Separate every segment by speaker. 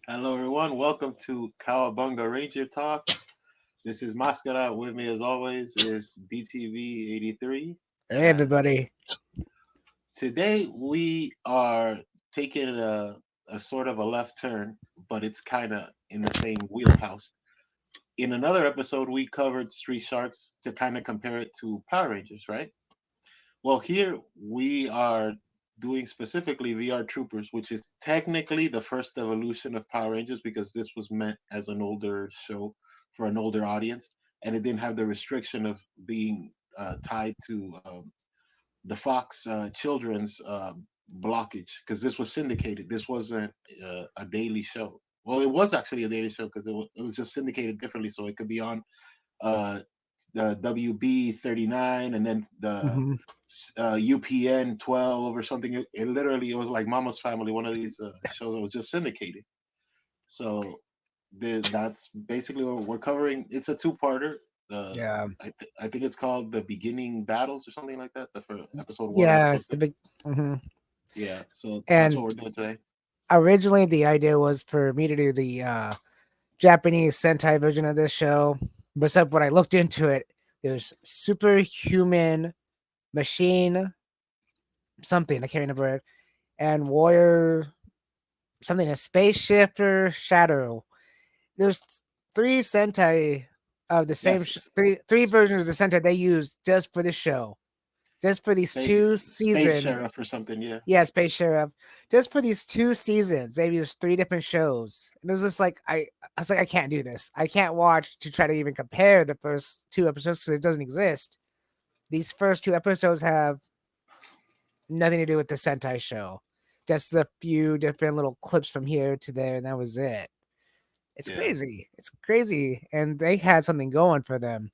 Speaker 1: Hello, everyone. Welcome to Cowabunga Ranger Talk. This is Mascara. With me, as always, is DTV 83.
Speaker 2: Hey
Speaker 1: And
Speaker 2: everybody.
Speaker 1: today we are taking a sort of a left turn, but it's kind of in the same wheelhouse. In another episode, we covered Street Sharks to kind of compare it to Power Rangers, right? Well, here we are doing specifically VR Troopers, which is technically the first evolution of Power Rangers because this was meant as an older show for an older audience, and it didn't have the restriction of being tied to the Fox Children's blockage because this was syndicated. This wasn't a daily show. Well, it was actually a daily show because it was just syndicated differently, so it could be on uh, the WB 39 and then the
Speaker 2: hmm
Speaker 1: UPN 12 or something. It literally it was like Mama's Family, one of these shows that was just syndicated. So that's basically what we're covering. It's a two-parter.
Speaker 2: Yeah.
Speaker 1: I think it's called the Beginning Battles or something like that. The for episode one,
Speaker 2: Yeah,
Speaker 1: episode
Speaker 2: it's the
Speaker 1: two.
Speaker 2: big. hmm
Speaker 1: Yeah, so that's what
Speaker 2: And
Speaker 1: we're doing today.
Speaker 2: originally, the idea was for me to do the Japanese Sentai version of this show. But so when I looked into it, there's superhuman machine something I can't remember it, and warrior something a space shifter shadow. There's three Sentai of the same
Speaker 1: Yes,
Speaker 2: three versions of the Sentai they used just for this show, just for these two
Speaker 1: space
Speaker 2: seasons.
Speaker 1: sheriff or something. Yeah,
Speaker 2: Yeah, Space Sheriff. Just for these two seasons, they used three different shows. And it was just like I was like, I can't do this. I can't watch to try to even compare the first two episodes because it doesn't exist. These first two episodes have nothing to do with the Sentai show. Just a few different little clips from here to there, and that was it. It's
Speaker 1: yeah.
Speaker 2: crazy. It's crazy. And they had something going for them.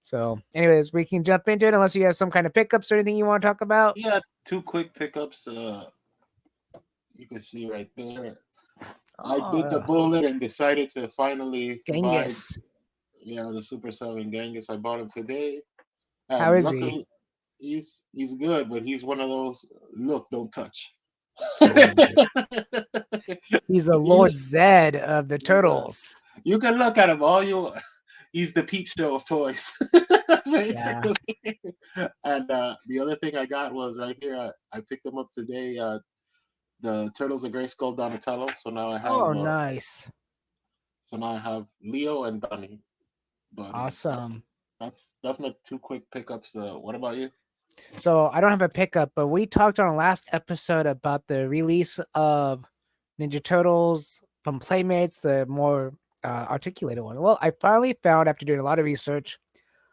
Speaker 2: So, anyways, we can jump into it unless you have some kind of pickups or anything you want to talk about.
Speaker 1: Yeah, two quick pickups. You can see right there. I bit the
Speaker 2: Oh,
Speaker 1: bullet and decided to finally buy,
Speaker 2: Genghis.
Speaker 1: yeah, the Super 7 Genghis. I bought him today,
Speaker 2: How
Speaker 1: and
Speaker 2: is he?
Speaker 1: luckily he's good, but he's one of those look, don't touch.
Speaker 2: Oh. He's a
Speaker 1: he's
Speaker 2: Lord Zed of the
Speaker 1: he's a
Speaker 2: Turtles.
Speaker 1: you can look at him all you. He's the peep show of toys,
Speaker 2: Yeah.
Speaker 1: basically. And the other thing I got was right here. I picked them up today. The Turtles of Grayskull Donatello.
Speaker 2: Oh, nice.
Speaker 1: So now I have Leo and Donnie. But
Speaker 2: Awesome.
Speaker 1: that's my two quick pickups. What about you?
Speaker 2: So I don't have a pickup, but we talked on our last episode about the release of Ninja Turtles from Playmates, the more articulated one. Well, I finally found, after doing a lot of research,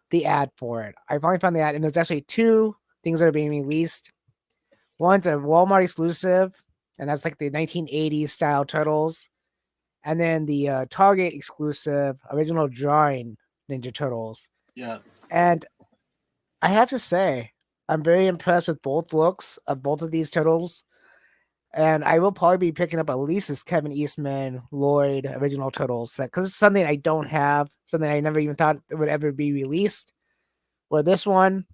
Speaker 2: the ad for it. I finally found the ad, and there's actually two things that are being released. One's a Walmart exclusive, and that's like the 1980s style Turtles. And then the Target exclusive original drawing Ninja Turtles.
Speaker 1: Yeah,
Speaker 2: And I have to say, I'm very impressed with both looks of both of these turtles. And I will probably be picking up at least this Kevin Eastman Lloyd original turtles set because it's something I don't have, something I never even thought would ever be released. Well, this one,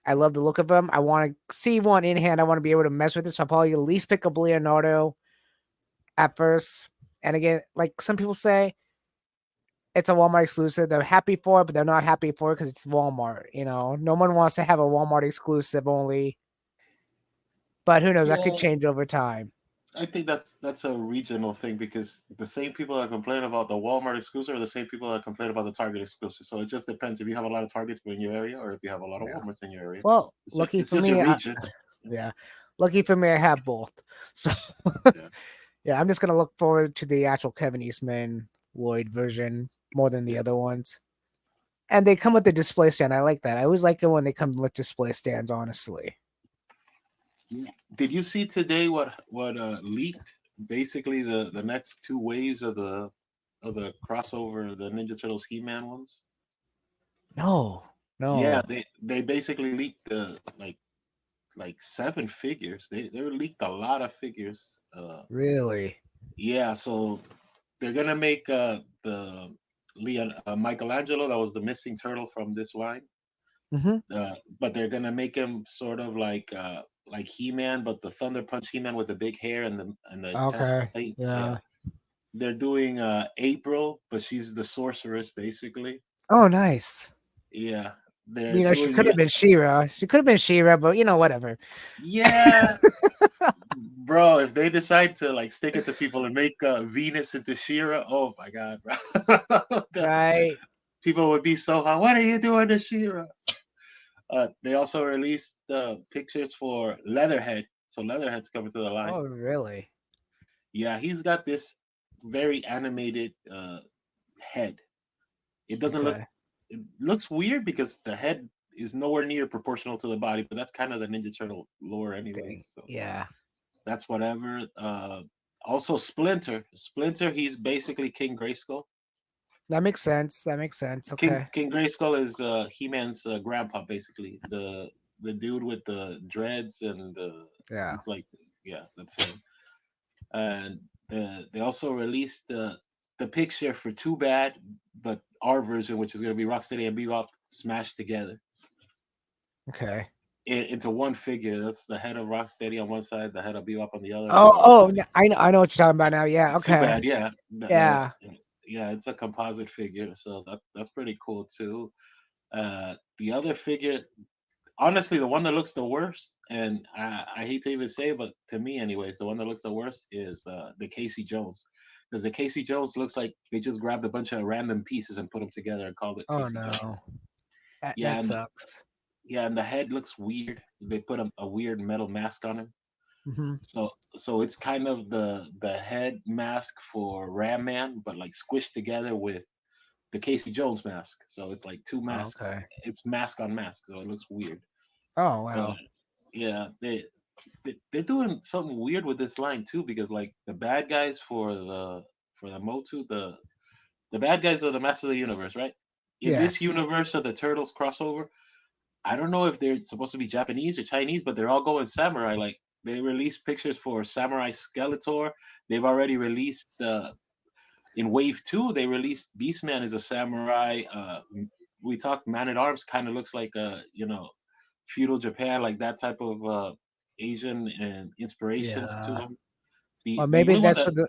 Speaker 2: I love the look of them. I want to see one in hand. I want to be able to mess with it. So I'll probably at least pick up Leonardo at first. And again, like some people say, it's a Walmart exclusive. They're happy for it, but they're not happy for it because it's Walmart. You know, no one wants to have a Walmart exclusive only. But who knows? That could
Speaker 1: yeah.
Speaker 2: change over time.
Speaker 1: I think that's a regional thing because the same people that complain about the Walmart exclusive are the same people that complain about the Target exclusive. So it just depends if you have a lot of Targets in your area or if you have a lot of
Speaker 2: Yeah.
Speaker 1: Walmarts in your area.
Speaker 2: Well, lucky
Speaker 1: It's
Speaker 2: for
Speaker 1: just your
Speaker 2: me,
Speaker 1: region.
Speaker 2: yeah, lucky for me, I have both. So
Speaker 1: Yeah.
Speaker 2: yeah, I'm just gonna look forward to the actual Kevin Eastman Lloyd version more than the
Speaker 1: Yeah.
Speaker 2: other ones. And they come with the display stand. I like that. I always like it when they come with display stands. Honestly,
Speaker 1: Did you see today what leaked? Basically, the next two waves of the crossover, the Ninja Turtles He-Man ones.
Speaker 2: no,
Speaker 1: Yeah,
Speaker 2: no,
Speaker 1: they basically leaked the like seven figures. They leaked a lot of figures.
Speaker 2: really.
Speaker 1: Yeah, so they're gonna make Leon Michelangelo that was the missing turtle from this line.
Speaker 2: hmm
Speaker 1: But they're gonna make him sort of like He-Man, but the Thunder Punch He-Man with the big hair and the chest
Speaker 2: Okay,
Speaker 1: plate.
Speaker 2: yeah.
Speaker 1: Yeah. they're doing April, but she's the sorceress basically.
Speaker 2: Oh, nice.
Speaker 1: Yeah, they're
Speaker 2: You know, she
Speaker 1: doing
Speaker 2: could have been Shira. She could have been Shira, but whatever.
Speaker 1: yeah, bro. If they decide to like stick it to people and make Venus into Shira, oh my god, bro.
Speaker 2: Right.
Speaker 1: People would be so hot. What are you doing to Shira? They also released pictures for Leatherhead. So Leatherhead's coming to the line.
Speaker 2: Oh, really?
Speaker 1: Yeah, he's got this very animated head. It doesn't look.
Speaker 2: Okay.
Speaker 1: It looks weird because the head is nowhere near proportional to the body, but that's kind of the Ninja Turtle lore, anyways.
Speaker 2: Dang.
Speaker 1: So
Speaker 2: Yeah.
Speaker 1: that's whatever. Also, Splinter. Splinter, he's basically King Grayskull.
Speaker 2: That makes sense. That makes sense. Okay.
Speaker 1: King Grayskull is He-Man's grandpa, basically the dude with the dreads and
Speaker 2: Yeah.
Speaker 1: he's like, yeah, that's him. And they also released the picture for Too Bad, but our version, which is going to be Rocksteady and Bebop smashed together
Speaker 2: Okay.
Speaker 1: into one figure. That's the head of Rocksteady on one side, the head of Bebop on the other, and
Speaker 2: Oh,
Speaker 1: then
Speaker 2: oh, I know what you're talking about now. Yeah.
Speaker 1: Too
Speaker 2: Okay.
Speaker 1: Bad, yeah,
Speaker 2: Yeah.
Speaker 1: yeah, it's a composite figure, so that's pretty cool too. The other figure, honestly, the one that looks the worst, and I hate to even say, it, but to me, anyways, the one that looks the worst is the Casey Jones, because the Casey Jones looks like they just grabbed a bunch of random pieces and put them together and called it
Speaker 2: Oh
Speaker 1: Casey Jones.
Speaker 2: no. That
Speaker 1: Yeah,
Speaker 2: sucks.
Speaker 1: and the head looks weird. They put a weird metal mask on him.
Speaker 2: Hmm.
Speaker 1: So it's kind of the head mask for Ram Man, but like squished together with the Casey Jones mask. So it's like two
Speaker 2: Oh,
Speaker 1: masks.
Speaker 2: okay.
Speaker 1: It's mask on mask, so it looks weird.
Speaker 2: Oh
Speaker 1: But
Speaker 2: wow.
Speaker 1: yeah, they're doing something weird with this line too, because like the bad guys for the Motu, the bad guys are the Masters of the Universe, right? In this
Speaker 2: Yes.
Speaker 1: universe of the Turtles crossover, I don't know if they're supposed to be Japanese or Chinese, but they're all going samurai. Like they released pictures for Samurai Skeletor. They've already released in Wave Two. They released Beastman as a samurai. We talked Man at Arms kind of looks like feudal Japan, like that type of Asian and inspirations to
Speaker 2: Yeah.
Speaker 1: him.
Speaker 2: Or
Speaker 1: The
Speaker 2: maybe
Speaker 1: only one
Speaker 2: that's
Speaker 1: that
Speaker 2: what the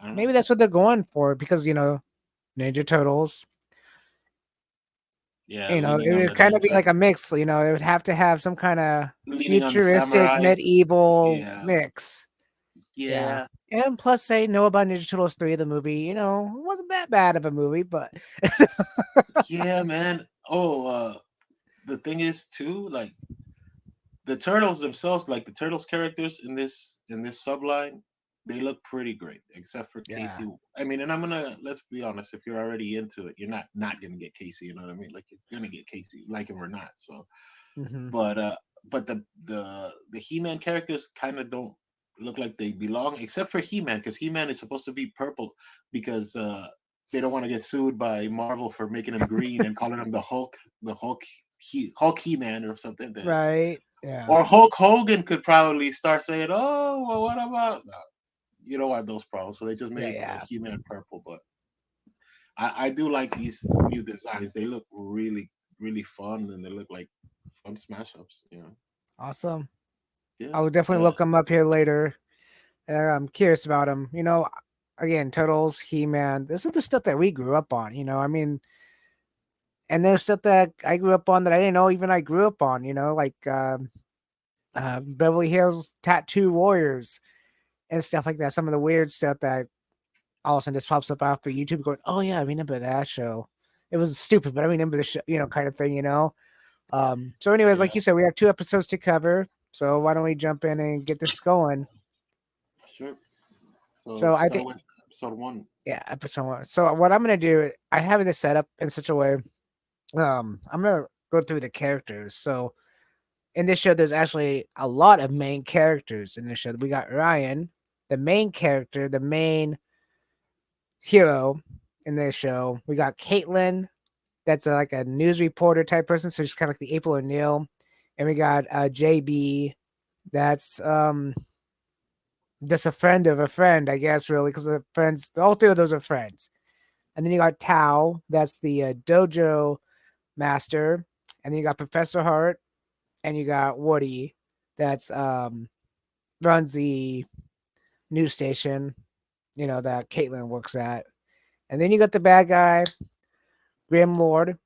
Speaker 1: I don't know,
Speaker 2: maybe that's what they're going for because Ninja Turtles.
Speaker 1: yeah, leaning
Speaker 2: It
Speaker 1: on
Speaker 2: would
Speaker 1: the
Speaker 2: kind of be
Speaker 1: ninja,
Speaker 2: like a mix. It would have to have some kind of
Speaker 1: leaning on the
Speaker 2: futuristic
Speaker 1: samurai.
Speaker 2: medieval
Speaker 1: Yeah,
Speaker 2: mix. Yeah.
Speaker 1: yeah,
Speaker 2: And plus, they know about Ninja Turtles 3, the movie. It wasn't that bad of a movie, but
Speaker 1: yeah, man. Oh, the thing is too, like the turtles themselves, like the turtles characters in this subline, they look pretty great, except for
Speaker 2: yeah.
Speaker 1: Casey. I mean, and I'm gonna let's be honest, if you're already into it, you're not gonna get Casey. You know what I mean? Like you're gonna get Casey, like him or not. So,
Speaker 2: Hmm.
Speaker 1: but the He-Man characters kind of don't look like they belong, except for He-Man, because He-Man is supposed to be purple because they don't want to get sued by Marvel for making him green and calling him the Hulk He-Man or something.
Speaker 2: Right. Yeah.
Speaker 1: Or Hulk Hogan could probably start saying, "Oh, well, what about?" No, you don't want those problems, so they just
Speaker 2: Yeah.
Speaker 1: made
Speaker 2: Yeah.
Speaker 1: He-Man purple. But I do like these new designs. They look really fun, and they look like fun smash ups. You know?
Speaker 2: Awesome.
Speaker 1: Yeah.
Speaker 2: I'll definitely look them up here later. I'm curious about them. Again, Turtles, He Man. This is the stuff that we grew up on. I mean, and there's stuff that I grew up on that I didn't know even I grew up on. Like Beverly Hills Tattoo Warriors and stuff like that. Some of the weird stuff that all of a sudden just pops up after YouTube going, oh yeah, I remember that show. It was stupid, but I remember the show, kind of thing. So anyways,
Speaker 1: Yeah.
Speaker 2: like you said, we have 2 episodes to cover. So why don't we jump in and get this going?
Speaker 1: Sure. So
Speaker 2: So
Speaker 1: let's
Speaker 2: I
Speaker 1: start
Speaker 2: think
Speaker 1: with episode one.
Speaker 2: yeah, episode 1. So what I'm gonna do, I have this set up in such a way. I'm gonna go through the characters. So in this show, there's actually a lot of main characters in this show. We got Ryan, the main character, the main hero in this show. We got Caitlin, that's like a news reporter type person, so she's kind of like the April O'Neil. And we got JB, that's just a friend of a friend, I guess, really, because the friends, all 3 of those are friends. And then you got Tao, that's the dojo master. And then you got Professor Hart, and you got Woody, that's runs the news station. that Caitlyn works at. And then you got the bad guy, Grim Lord,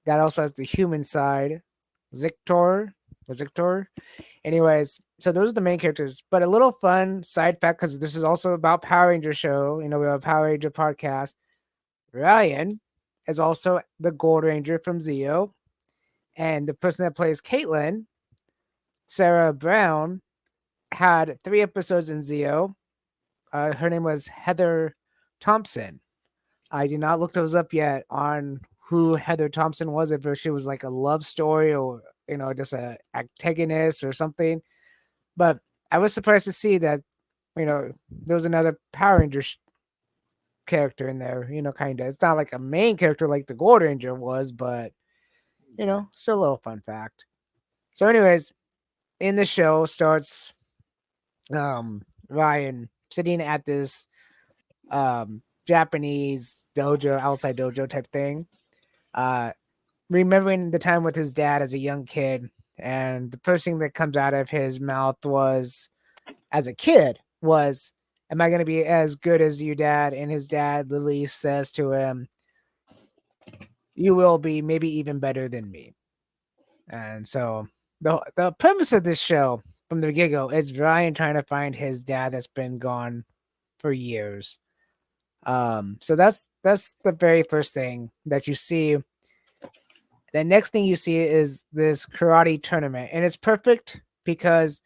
Speaker 2: that also has the human side, Zictor, or Zictor. Anyways, so those are the main characters. But a little fun side fact, because this is also about Power Ranger show. We have a Power Ranger podcast. Ryan is also the Gold Ranger from Zeo, and the person that plays Caitlyn, Sarah Brown, had 3 episodes in Zeo. Her name was Heather Thompson. I did not look those up yet on who Heather Thompson was, if she was like a love story or just a antagonist or something. But I was surprised to see that there was another Power Ranger character in there. Kind of. It's not like a main character like the Gold Ranger was, but still a little fun fact. So, anyways, in the show starts Ryan sitting at this Japanese dojo, outside dojo type thing, uh, remembering the time with his dad as a young kid, and the first thing that comes out of his mouth was, as a kid, was, "Am I going to be as good as you, Dad?" And his dad, Lily, says to him, "You will be, maybe even better than me." And so the premise of this show from the get go is Ryan trying to find his dad that's been gone for years. So that's the very first thing that you see. The next thing you see is this karate tournament, and it's perfect because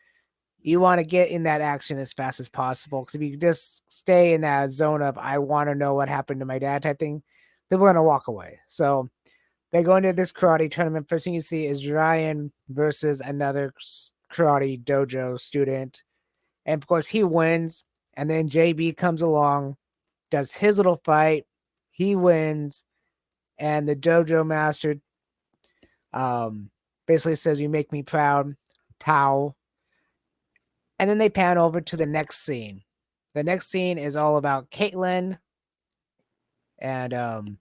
Speaker 2: you want to get in that action as fast as possible. Because if you just stay in that zone of "I want to know what happened to my dad" type thing, people are gonna walk away. So they go into this karate tournament. First thing you see is Ryan versus another karate dojo student, and of course he wins. And then JB comes along, does his little fight, he wins, and the dojo master um, basically says, "You make me proud, Tao." And then they pan over to the next scene. The next scene is all about Caitlyn, and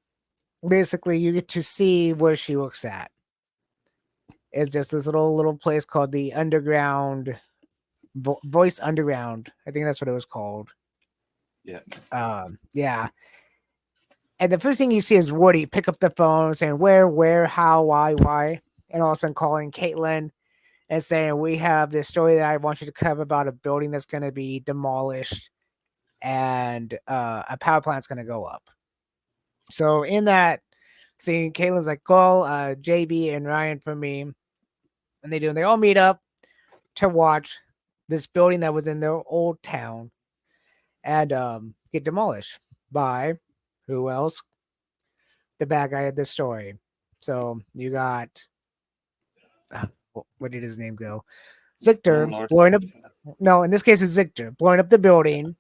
Speaker 2: basically you get to see where she works at. It's just this little place called the Underground Voice Underground. I think that's what it was called.
Speaker 1: Yeah.
Speaker 2: Yeah. And the first thing you see is Woody pick up the phone saying where, how, why, and all of a sudden calling Caitlyn and saying, "We have this story that I want you to cover about a building that's going to be demolished and a power plant's going to go up." So in that scene, Caitlyn's like, "Call JB and Ryan for me," and they do. And they all meet up to watch this building that was in their old town and get demolished by who else? The bad guy of this story. So you got where did his name go? Zictor
Speaker 1: Warlord.
Speaker 2: blowing up. No, in this case, it's Zictor blowing up the building.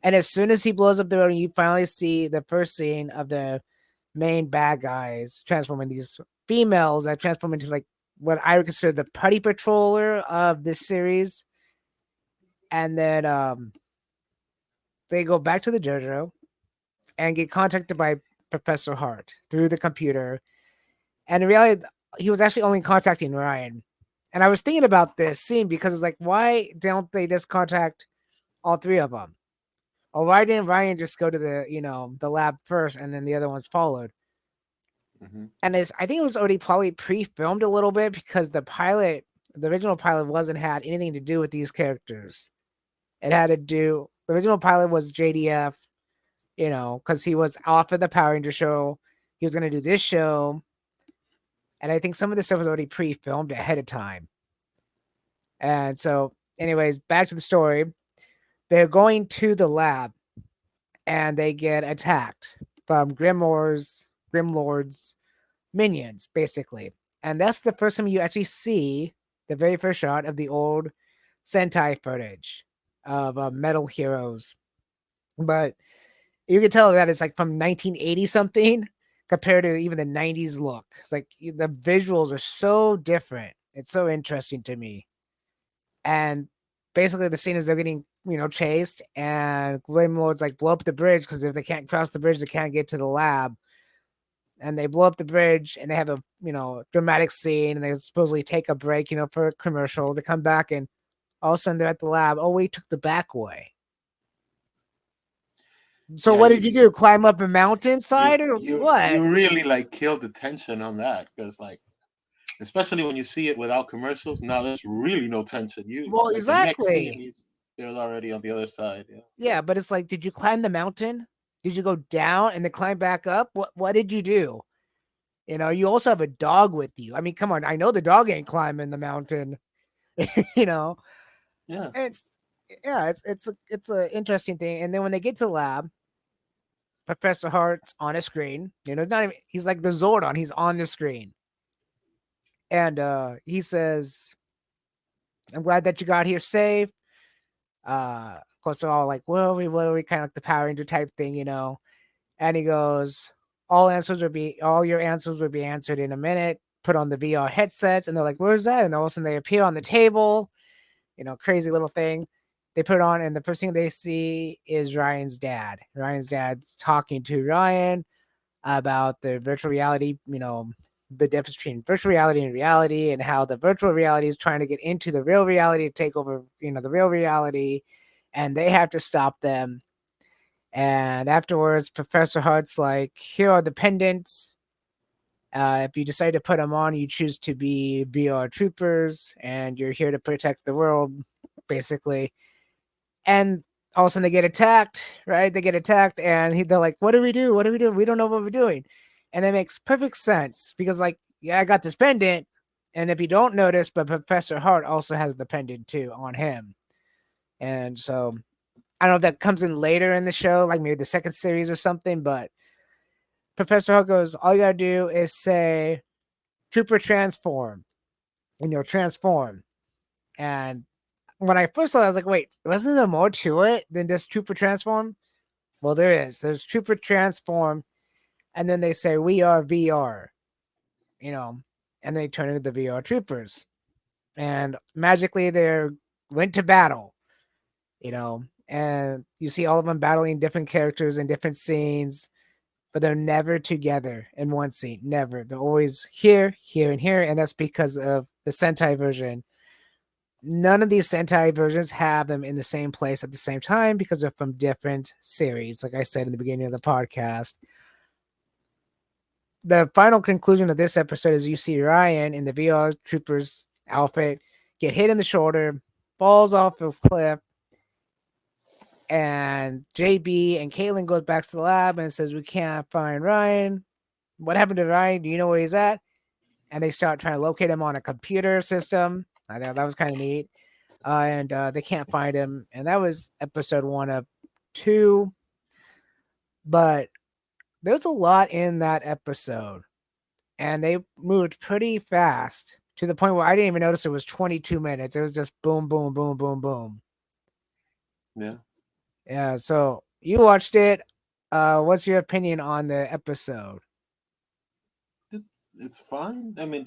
Speaker 2: And as soon as he blows up the building, you finally see the first scene of the main bad guys transforming these females that transform into like what I would consider the putty patroller of this series. And then they go back to the dojo and get contacted by Professor Hart through the computer. And in reality, he was actually only contacting Ryan. And I was thinking about this scene because it's like, why don't they just contact all 3 of them? Or why didn't Ryan just go to the lab first and then the other ones followed?
Speaker 1: Hmm.
Speaker 2: And I think it was already probably pre-filmed a little bit because the original pilot wasn't had anything to do with these characters. It had to do the original pilot was JDF, because he was off of the Power Ranger show. He was gonna do this show, and I think some of the stuff was already pre-filmed ahead of time. And so, anyways, back to the story. They're going to the lab, and they get attacked from Grimlord's minions, basically. And that's the first time you actually see the very first shot of the old Sentai footage of Metal Heroes. But you can tell that it's like from 1980 something compared to even the 90s look. It's like the visuals are so different. It's so interesting to me. And basically, the scene is they're getting chased, and Grim Lord's like, "Blow up the bridge because if they can't cross the bridge, they can't get to the lab." And they blow up the bridge, and they have a dramatic scene, and they supposedly take a break, for a commercial. They come back, and all of a sudden they're at the lab. Oh, we took the back way. So
Speaker 1: Yeah,
Speaker 2: what did you do? Climb up a
Speaker 1: you
Speaker 2: mountainside or
Speaker 1: you
Speaker 2: what?
Speaker 1: really like killed the tension on that because like especially when you see it without commercials. Now there's really no tension. You
Speaker 2: Well,
Speaker 1: like the next scene,
Speaker 2: exactly.
Speaker 1: there's already on the other side. Yeah,
Speaker 2: Yeah, but it's like, did you climb the mountain? Did you go down and then climb back up? What did you do? You know, you also have a dog with you. I mean, come on, I know the dog ain't climbing the mountain. you know,
Speaker 1: yeah,
Speaker 2: it's yeah, it's a interesting thing. And then when they get to the lab, Professor Hart's on a screen. You know, not even, he's like the Zordon. He's on the screen, and he says, "I'm glad that you got here safe." Of course, they're all like, "Well, we kind of like the Power Ranger type thing, you know." And he goes, all your answers will be answered in a minute. Put on the VR headsets, and they're like, "Where's that?" And all of a sudden, they appear on the table. You know, crazy little thing. They put it on, and the first thing they see is Ryan's dad. Ryan's dad's talking to Ryan about the virtual reality, you know, the difference between virtual reality and reality, and how the virtual reality is trying to get into the real reality to take over, you know, the real reality, and they have to stop them. And afterwards, Professor Hart's like, "Here are the pendants. If you decide to put them on, you choose to be VR troopers, and you're here to protect the world, basically." And all of a sudden they get attacked, right? They get attacked, and they're like, "What do we do? What do we do? We don't know what we're doing." And it makes perfect sense because, like, yeah, I got this pendant, and if you don't notice, but Professor Hart also has the pendant too on him, and so I don't know if that comes in later in the show, like maybe the second series or something. But Professor Hart goes, "All you gotta do is say Trooper transform, and you'll transform." And when I first saw it, I was like, "Wait, wasn't there more to it than just Trooper transform?" Well, there is. There's Trooper Transform, and then they say we are VR, you know, and they turn into the VR Troopers, and magically they went to battle, you know, and you see all of them battling different characters in different scenes, but they're never together in one scene. Never. They're always here, here, and here, and that's because of the Sentai version. None of these Sentai versions have them in the same place at the same time because they're from different series. Like I said in the beginning of the podcast, the final conclusion of this episode is you see Ryan in the VR Troopers outfit get hit in the shoulder, falls off a cliff, and JB and Caitlin goes back to the lab and says, "We can't find Ryan. What happened to Ryan? Do you know where he's at?" And they start trying to locate him on a computer system. I thought that was kind of neat. And they can't find him. And that was episode 1 of 2. But there's a lot in that episode, and they moved pretty fast to the point where I didn't even notice it was 22 minutes. It was just boom, boom, boom, boom, boom.
Speaker 1: yeah.
Speaker 2: Yeah. So you watched it. What's your opinion on the episode?
Speaker 1: It's it's fine. I mean,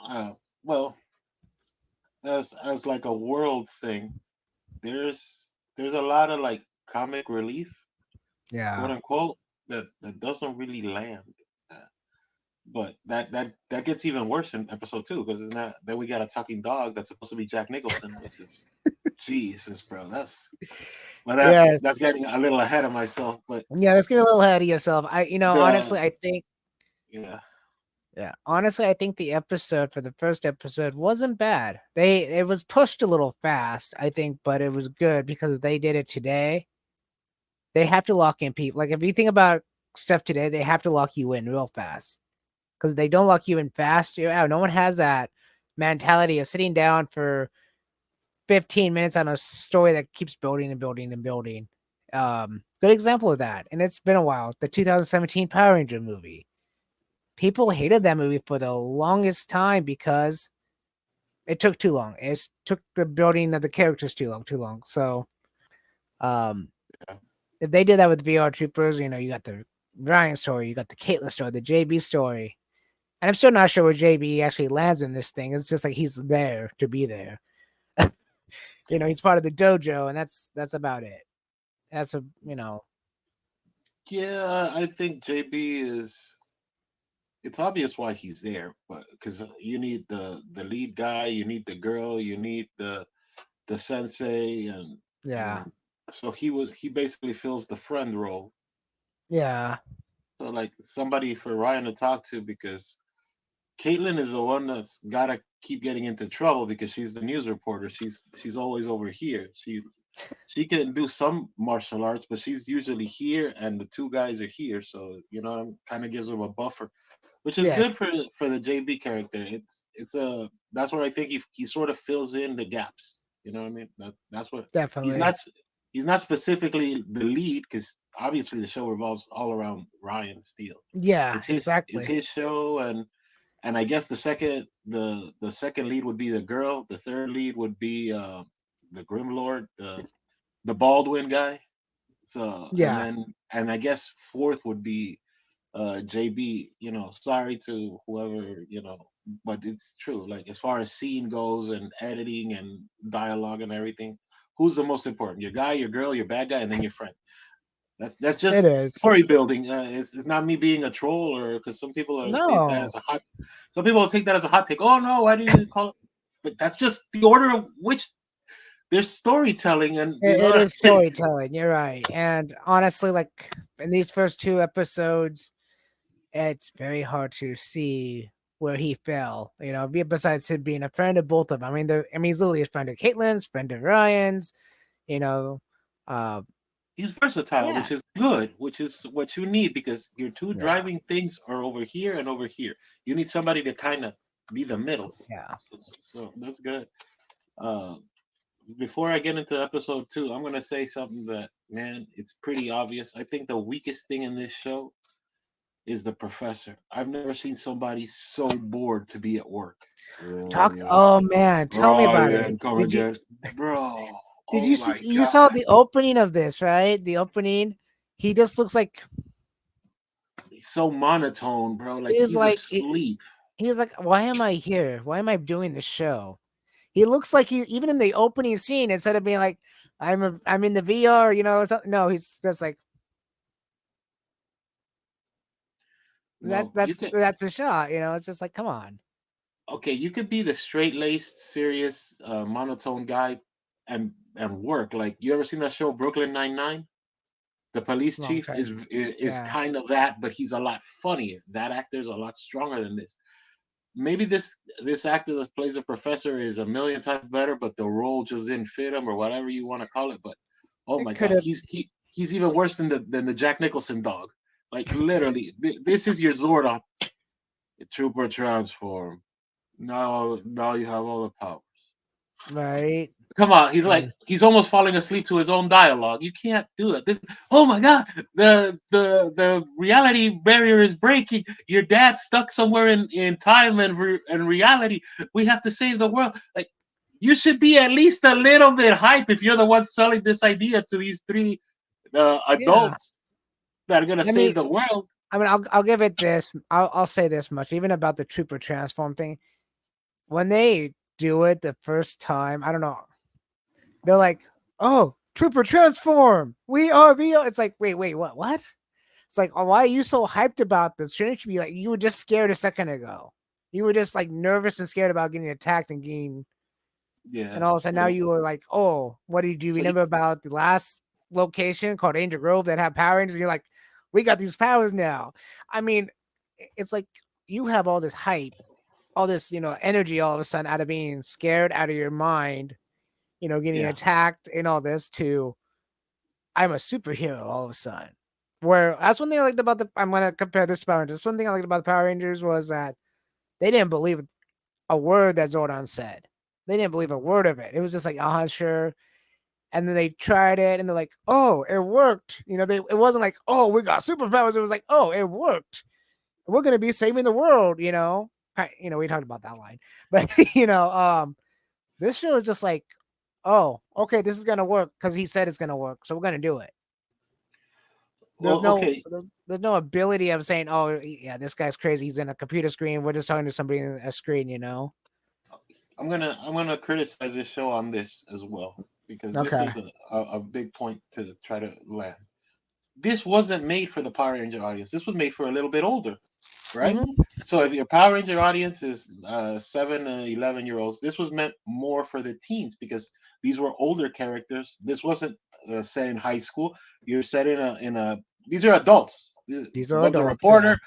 Speaker 1: uh, well, as like a world thing, there's a lot of like comic relief, quote
Speaker 2: Yeah.
Speaker 1: unquote, that doesn't really land. Uh, but that gets even worse in episode 2 because it's not then we got a talking dog that's supposed to be Jack Nicholson, which is Jesus, bro. That's
Speaker 2: Yes.
Speaker 1: getting a little ahead of myself. But
Speaker 2: Yeah. Let's get a little ahead of yourself.
Speaker 1: the
Speaker 2: Honestly, I think.
Speaker 1: yeah
Speaker 2: Yeah. Honestly, I think the episode for the first episode wasn't bad. It was pushed a little fast, I think, but it was good because they did it today. They have to lock in people. Like if you think about stuff today, they have to lock you in real fast. Because they don't lock you in fast, yeah, no one has that mentality of sitting down for 15 minutes on a story that keeps building and building and building. Good example of that, and it's been a while. The 2017 Power Ranger movie. People hated that movie for the longest time because it took too long. It took the building of the characters too long. So, um,
Speaker 1: yeah
Speaker 2: if they did that with VR Troopers, you know, you got the Ryan story, you got the Caitlyn story, the JB story, and I'm still not sure where JB actually lands in this thing. It's just like he's there to be there. You know, he's part of the dojo, and that's about it. That's a you know,
Speaker 1: yeah. I think JB is. It's obvious why he's there, but because you need the lead guy, you need the girl, you need the sensei, and you
Speaker 2: yeah.
Speaker 1: know. So he basically fills the friend role.
Speaker 2: Yeah.
Speaker 1: So like somebody for Ryan to talk to because Caitlyn is the one that's gotta keep getting into trouble because she's the news reporter. She's always over here. She can do some martial arts, but she's usually here, and the two guys are here. So you know, kind of gives them a buffer, which is good
Speaker 2: Yes.
Speaker 1: for the JB character. It's a that's where I think he sort of fills in the gaps. You know what I mean? That's what he's not
Speaker 2: Definitely.
Speaker 1: he's not specifically the lead because obviously the show revolves all around Ryan Steele.
Speaker 2: Yeah.
Speaker 1: It's
Speaker 2: Exactly.
Speaker 1: his show, and I guess the second lead would be the girl. The third lead would be the Grim Lord, the Baldwin guy. So
Speaker 2: Yeah.
Speaker 1: and I guess fourth would be JB. You know, sorry to whoever but it's true. Like as far as scene goes and editing and dialogue and everything, who's the most important? Your guy, your girl, your bad guy, and then your friend. That's
Speaker 2: It
Speaker 1: just
Speaker 2: is.
Speaker 1: story building. It's not me being a troll or because some people are take that
Speaker 2: No.
Speaker 1: as a hot. Some people will take that as a hot take. Oh no, why did you call it? But that's just the order of which there's storytelling and you
Speaker 2: It
Speaker 1: know.
Speaker 2: is storytelling. You're right. And honestly, like in these first two episodes, it's very hard to see where he fell. Besides him being a friend of both of them. He's literally a friend of Caitlyn's, friend of Ryan's. You know, uh,
Speaker 1: He's versatile,
Speaker 2: yeah,
Speaker 1: which is good, which is what you need because your two
Speaker 2: yeah,
Speaker 1: driving things are over here and over here. You need somebody to kind of be the middle.
Speaker 2: yeah.
Speaker 1: So that's good. Uh, Before I get into episode two, I'm gonna say something that man, it's pretty obvious. I think the weakest thing in this show is the professor. I've never seen somebody so bored to be at work. Ryan,
Speaker 2: Oh man, tell me about it.
Speaker 1: Ryan, come again, bro.
Speaker 2: Did
Speaker 1: Oh
Speaker 2: you see?
Speaker 1: my
Speaker 2: You
Speaker 1: god,
Speaker 2: saw the opening of this, right? The opening. He just looks like
Speaker 1: he's so monotone, bro. Like
Speaker 2: he's
Speaker 1: he's
Speaker 2: like
Speaker 1: asleep.
Speaker 2: he's like, why am I here? Why am I doing this show? He looks like he even in the opening scene, instead of being like, I'm in the VR, no, he's just like
Speaker 1: No, you could
Speaker 2: that's a shot, it's just like, come on.
Speaker 1: okay, you could be the straight laced, serious, monotone guy and work. Like you ever seen that show Brooklyn Nine-Nine? The police
Speaker 2: Long
Speaker 1: chief
Speaker 2: time.
Speaker 1: is
Speaker 2: Yeah.
Speaker 1: kind of that, but he's a lot funnier. That actor's a lot stronger than this. Maybe this actor that plays a professor is a million times better, but the role just didn't fit him or whatever you want to call it. But oh
Speaker 2: It
Speaker 1: my
Speaker 2: could
Speaker 1: god,
Speaker 2: have
Speaker 1: he's even worse than the Jack Nicholson dog. Like literally, this is your Zordon. The trooper transform. Now you have all the power.
Speaker 2: right.
Speaker 1: Come on,
Speaker 2: Mm.
Speaker 1: he's almost falling asleep to his own dialogue. You can't do it. This oh my god, the reality barrier is breaking. Your dad's stuck somewhere in time and reality. We have to save the world. Like you should be at least a little bit hype if you're the one selling this idea to these three
Speaker 2: Yeah.
Speaker 1: adults that are gonna
Speaker 2: I mean
Speaker 1: save the world.
Speaker 2: I'll give it this. I'll say this much, even about the trooper transform thing. When they do it the first time, I don't know. They're like, "Oh, trooper transform. We are VR." It's like, wait, what? What? It's like, oh, why are you so hyped about this? Shouldn't you be like, you were just scared a second ago. You were just like nervous and scared about getting attacked and getting,
Speaker 1: Yeah.
Speaker 2: and all of a sudden now
Speaker 1: Well,
Speaker 2: you were like, oh, what did you
Speaker 1: so
Speaker 2: remember about the last location called Angel Grove that had Power Rangers? And you're like, we got these powers now. I mean, it's like you have all this hype, all this, energy all of a sudden out of being scared out of your mind, getting
Speaker 1: yeah.
Speaker 2: attacked and all this to I'm a superhero all of a sudden. Where that's one thing I liked about I'm gonna compare this to Power Rangers. One thing I liked about the Power Rangers was that they didn't believe a word that Zordon said. They didn't believe a word of it. It was just like, sure. And then they tried it and they're like, oh, it worked. It wasn't like, oh, we got superpowers. It was like, oh, it worked. We're gonna be saving the world. We talked about that line. But this show is just like, oh, okay, this is gonna work because he said it's gonna work. So we're gonna do it. There's
Speaker 1: Well,
Speaker 2: no
Speaker 1: okay.
Speaker 2: there's no ability of saying, "Oh, yeah, this guy's crazy. He's in a computer screen. We're just talking to somebody in a screen."
Speaker 1: I'm gonna criticize this show on this as well because this
Speaker 2: Okay.
Speaker 1: is a big point to try to land. This wasn't made for the Power Ranger audience. This was made for a little bit older, right?
Speaker 2: Hmm.
Speaker 1: So if your Power Ranger audience is 7 to 11 year olds, this was meant more for the teens because These were older characters. This wasn't set in high school. You're set in a. These are adults.
Speaker 2: These are
Speaker 1: One's a
Speaker 2: adults, yeah.
Speaker 1: reporter,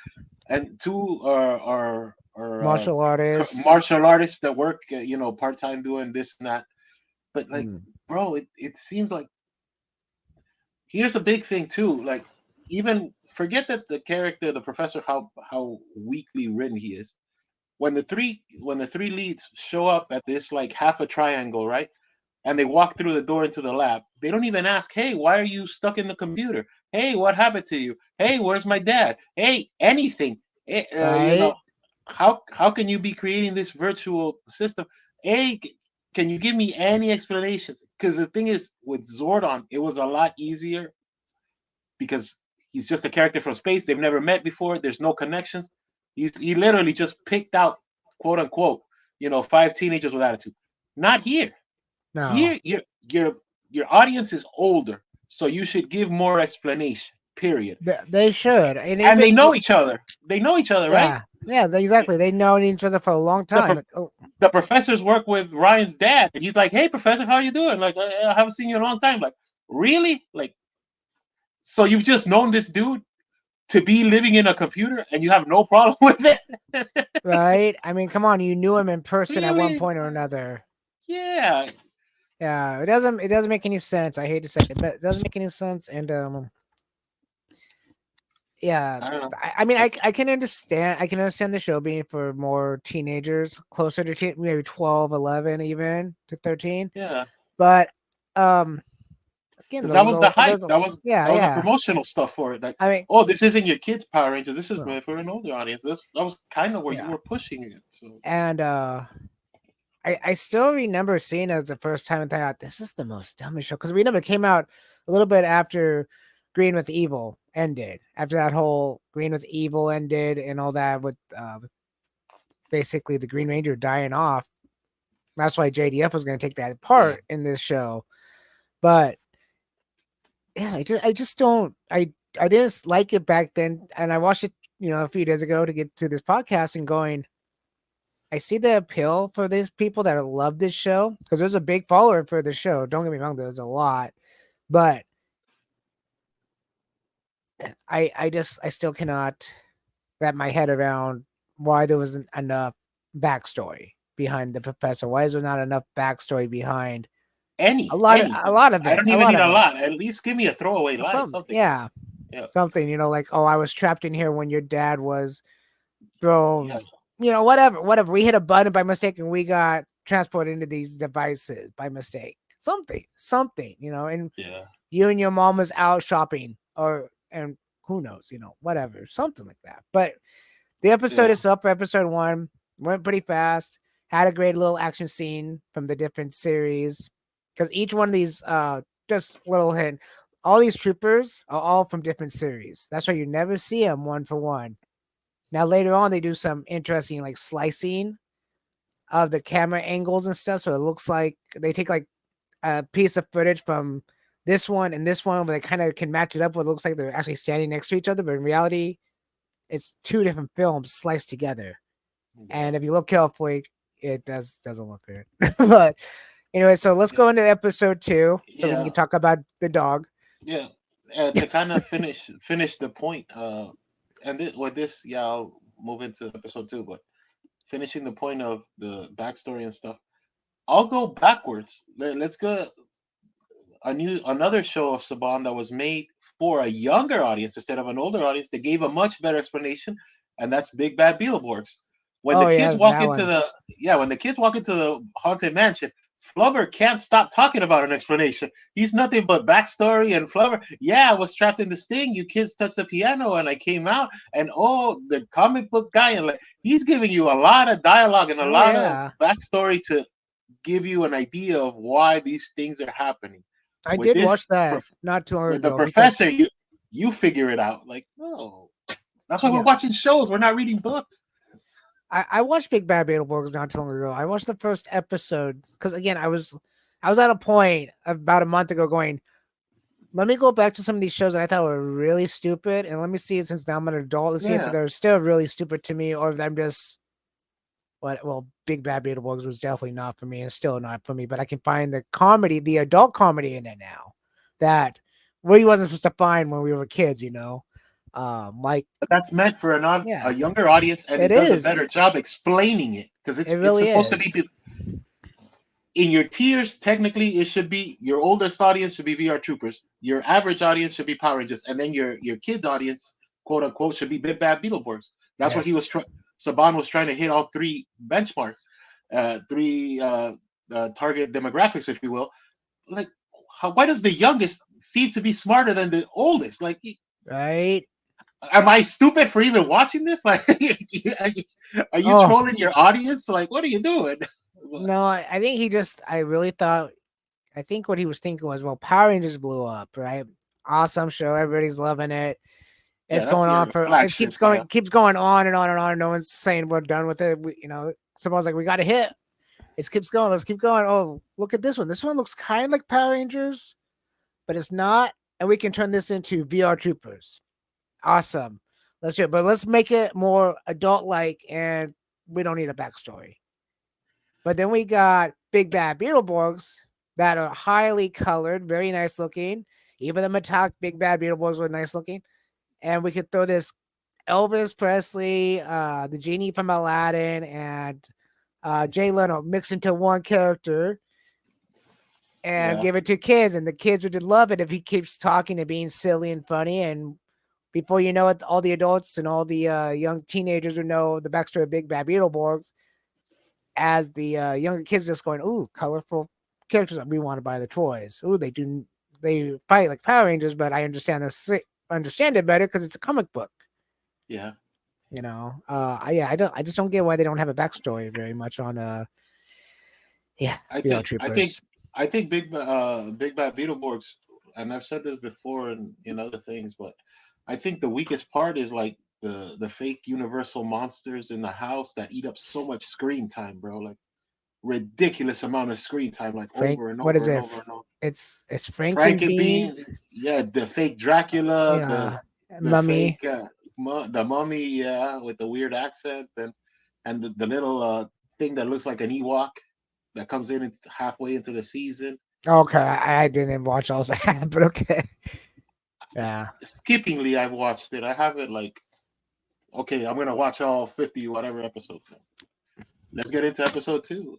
Speaker 1: and two are
Speaker 2: Martial artists.
Speaker 1: martial artists that work, part time doing this and that. But like,
Speaker 2: Mm.
Speaker 1: bro, it seems like here's a big thing too. Like, even forget that the character, the professor, how weakly written he is. When the three leads show up at this like half a triangle, right? And they walk through the door into the lab. They don't even ask, "Hey, why are you stuck in the computer? Hey, what happened to you? Hey, where's my dad? Hey, anything?
Speaker 2: Right?
Speaker 1: How can you be creating this virtual system? Hey, can you give me any explanations? Because the thing is, with Zordon, it was a lot easier because he's just a character from space. They've never met before. There's no connections. He literally just picked out, quote unquote, five teenagers with attitude. Not here.
Speaker 2: No.
Speaker 1: Here, your your audience is older, so you should give more explanation. Period.
Speaker 2: They should. And
Speaker 1: And
Speaker 2: even,
Speaker 1: they know each other. They know each other, right?
Speaker 2: yeah. Yeah, exactly. They know each other for a long
Speaker 1: The
Speaker 2: time. Oh,
Speaker 1: the professors work with Ryan's dad, and he's like, "Hey, professor, how you doing? Like, I haven't seen you in a long time. Like, really? Like, so you've just known this dude to be living in a computer, and you have no problem with it?
Speaker 2: right? I mean, come on, you knew him in person at one
Speaker 1: Really?
Speaker 2: point or another.
Speaker 1: Yeah.
Speaker 2: Yeah, it doesn't make any sense. I hate to say it, but it doesn't make any sense. And yeah,
Speaker 1: I don't know.
Speaker 2: I mean, I can understand the show being for more teenagers, closer to maybe 12, 11, even to 13.
Speaker 1: Yeah,
Speaker 2: But um, again,
Speaker 1: because that was the hype.
Speaker 2: there's a,
Speaker 1: That
Speaker 2: yeah,
Speaker 1: was the
Speaker 2: yeah.
Speaker 1: promotional stuff for it. Like,
Speaker 2: I mean,
Speaker 1: oh, this isn't your kids' Power Rangers. This is
Speaker 2: well,
Speaker 1: for an older audience. That was kind of where you
Speaker 2: yeah,
Speaker 1: were pushing it. So
Speaker 2: and I still remember seeing it the first time and thought, this is the most dumbest show. Because remember, it came out a little bit after Green with Evil ended. After that whole Green with Evil ended and all that, with basically the Green Ranger dying off. That's why JDF was going to take that
Speaker 1: yeah,
Speaker 2: part in this show. But yeah, I just don't. I didn't like it back then, and I watched it, a few days ago to get to this podcast and going. I see the appeal for these people that love this show because there's a big follower for the show. Don't get me wrong, there's a lot, but I still cannot wrap my head around why there wasn't enough backstory behind the professor. Why is there not enough backstory behind a
Speaker 1: anything.
Speaker 2: lot of
Speaker 1: I
Speaker 2: it?
Speaker 1: don't
Speaker 2: A
Speaker 1: even
Speaker 2: lot
Speaker 1: need
Speaker 2: of
Speaker 1: a
Speaker 2: it.
Speaker 1: lot. At least give me a throwaway line,
Speaker 2: Some,
Speaker 1: something.
Speaker 2: yeah,
Speaker 1: Yeah,
Speaker 2: something. Like, oh, I was trapped in here when your dad was
Speaker 1: yeah,
Speaker 2: thrown. Whatever. We hit a button by mistake and we got transported into these devices by mistake. Something. And
Speaker 1: yeah,
Speaker 2: you and your mom was out shopping, and who knows, whatever, something like that. But the episode
Speaker 1: yeah.
Speaker 2: itself for episode one went pretty fast. Had a great little action scene from the different series because each one of these, just little hint, all these troopers are all from different series. That's why you never see them one for one. Now later on, they do some interesting like slicing of the camera angles and stuff, so it looks like they take like a piece of footage from this one and this one, but they kind of can match it up. Where it looks like they're actually standing next to each other, but in reality, it's two different films sliced together.
Speaker 1: Yeah,
Speaker 2: And if you look carefully, it doesn't look good. But anyway, so let's
Speaker 1: yeah,
Speaker 2: go into episode two, so we can
Speaker 1: yeah,
Speaker 2: talk about the dog.
Speaker 1: yeah. To kind of finish the point, and with this, yeah, I'll move into episode two. But finishing the point of the backstory and stuff, I'll go backwards. Let's go another show of Saban that was made for a younger audience instead of an older audience. They gave a much better explanation, and that's Big Bad Beetleborgs. When the
Speaker 2: Oh
Speaker 1: kids
Speaker 2: yeah,
Speaker 1: walk
Speaker 2: that
Speaker 1: into
Speaker 2: one.
Speaker 1: the when the kids walk into the haunted mansion, Flubber can't stop talking about an explanation. He's nothing but backstory and Flubber. Yeah, I was trapped in this thing. You kids touched the piano, and I came out. And oh, the comic book guy, and like he's giving you a lot of dialogue and a
Speaker 2: Oh
Speaker 1: lot of
Speaker 2: yeah,
Speaker 1: backstory to give you an idea of why these things are happening.
Speaker 2: I
Speaker 1: With
Speaker 2: did watch
Speaker 1: this,
Speaker 2: that not too long
Speaker 1: with the
Speaker 2: ago because
Speaker 1: professor, you figure it out. Like, oh, that's why we're
Speaker 2: yeah,
Speaker 1: watching shows. We're not reading books.
Speaker 2: I watched Big Bad Beetleborgs not too long ago. I watched the first episode because again, I was at a point about a month ago going, let me go back to some of these shows that I thought were really stupid, and let me see it since now I'm an adult to see if
Speaker 1: Yeah,
Speaker 2: they're still really stupid to me or if I'm just Well, Big Bad Beetleborgs was definitely not for me, and still not for me. But I can find the comedy, the adult comedy in it now, that we wasn't supposed to find when we were kids. Like
Speaker 1: But that's meant for a
Speaker 2: yeah,
Speaker 1: younger audience, and
Speaker 2: it
Speaker 1: it does a
Speaker 2: is.
Speaker 1: better job explaining it because
Speaker 2: It
Speaker 1: it's
Speaker 2: really
Speaker 1: supposed to
Speaker 2: is.
Speaker 1: be in your tiers. Technically, it should be your oldest audience should be VR Troopers, your average audience should be Power Rangers, and then your kids audience, quote unquote, should be Big Bad Beetleborgs. That's what he was
Speaker 2: Yes,
Speaker 1: trying. Saban was trying to hit all three benchmarks, three target demographics, if you will. Like, why does the youngest seem to be smarter than the oldest? Like,
Speaker 2: right.
Speaker 1: am I stupid for even watching this? Like, are you
Speaker 2: Oh
Speaker 1: trolling your audience? Like, what are you doing?
Speaker 2: no, I think he just. I really thought. I think what he was thinking was, well, Power Rangers blew up, right? Awesome show, everybody's loving it.
Speaker 1: Yeah,
Speaker 2: It's
Speaker 1: that's
Speaker 2: going on
Speaker 1: your
Speaker 2: for it
Speaker 1: flagship. Yeah,
Speaker 2: keeps going on and on and on. No one's saying we're done with it. Someone's like, we got a hit. It keeps going. Let's keep going. Oh, look at this one. This one looks kind of like Power Rangers, but it's not. And we can turn this into VR Troopers. Awesome. Let's do it. But let's make it more adult like, and we don't need a backstory. But then we got Big Bad Beetleborgs that are highly colored, very nice looking. Even the metallic Big Bad Beetleborgs were nice looking. And we could throw this Elvis Presley, the genie from Aladdin, and Jay Leno mix into one character and
Speaker 1: yeah,
Speaker 2: give it to kids, and the kids would love it if he keeps talking and being silly and funny. And before you know it, all the adults and all the young teenagers would know the backstory of Big Bad Beetleborgs, as the younger kids just going, "Ooh, colorful characters! We want to buy the toys. Ooh, they fight like Power Rangers, but I understand it better because it's a comic book."
Speaker 1: yeah.
Speaker 2: Yeah, I just don't get why they don't have a backstory very much on yeah,
Speaker 1: I
Speaker 2: VR
Speaker 1: think, I think,
Speaker 2: Troopers.
Speaker 1: I think Big Bad Beetleborgs, and I've said this before in other things, but I think the weakest part is like the fake Universal monsters in the house that eat up so much screen time, bro. Like ridiculous amount of screen time, like
Speaker 2: Frank,
Speaker 1: over and
Speaker 2: what is
Speaker 1: over and
Speaker 2: it?
Speaker 1: over and over.
Speaker 2: It's Frank and
Speaker 1: Frankenbeans,
Speaker 2: Beans.
Speaker 1: yeah, the fake Dracula,
Speaker 2: Yeah,
Speaker 1: the
Speaker 2: Mummy.
Speaker 1: fake the mummy, yeah, with the weird accent, and the little thing that looks like an Ewok that comes in halfway into the season.
Speaker 2: Okay, I didn't watch all that, but okay. Yeah.
Speaker 1: Skippingly, I've watched it. I have it like, okay, I'm gonna watch all 50 whatever episodes. Let's get into episode two.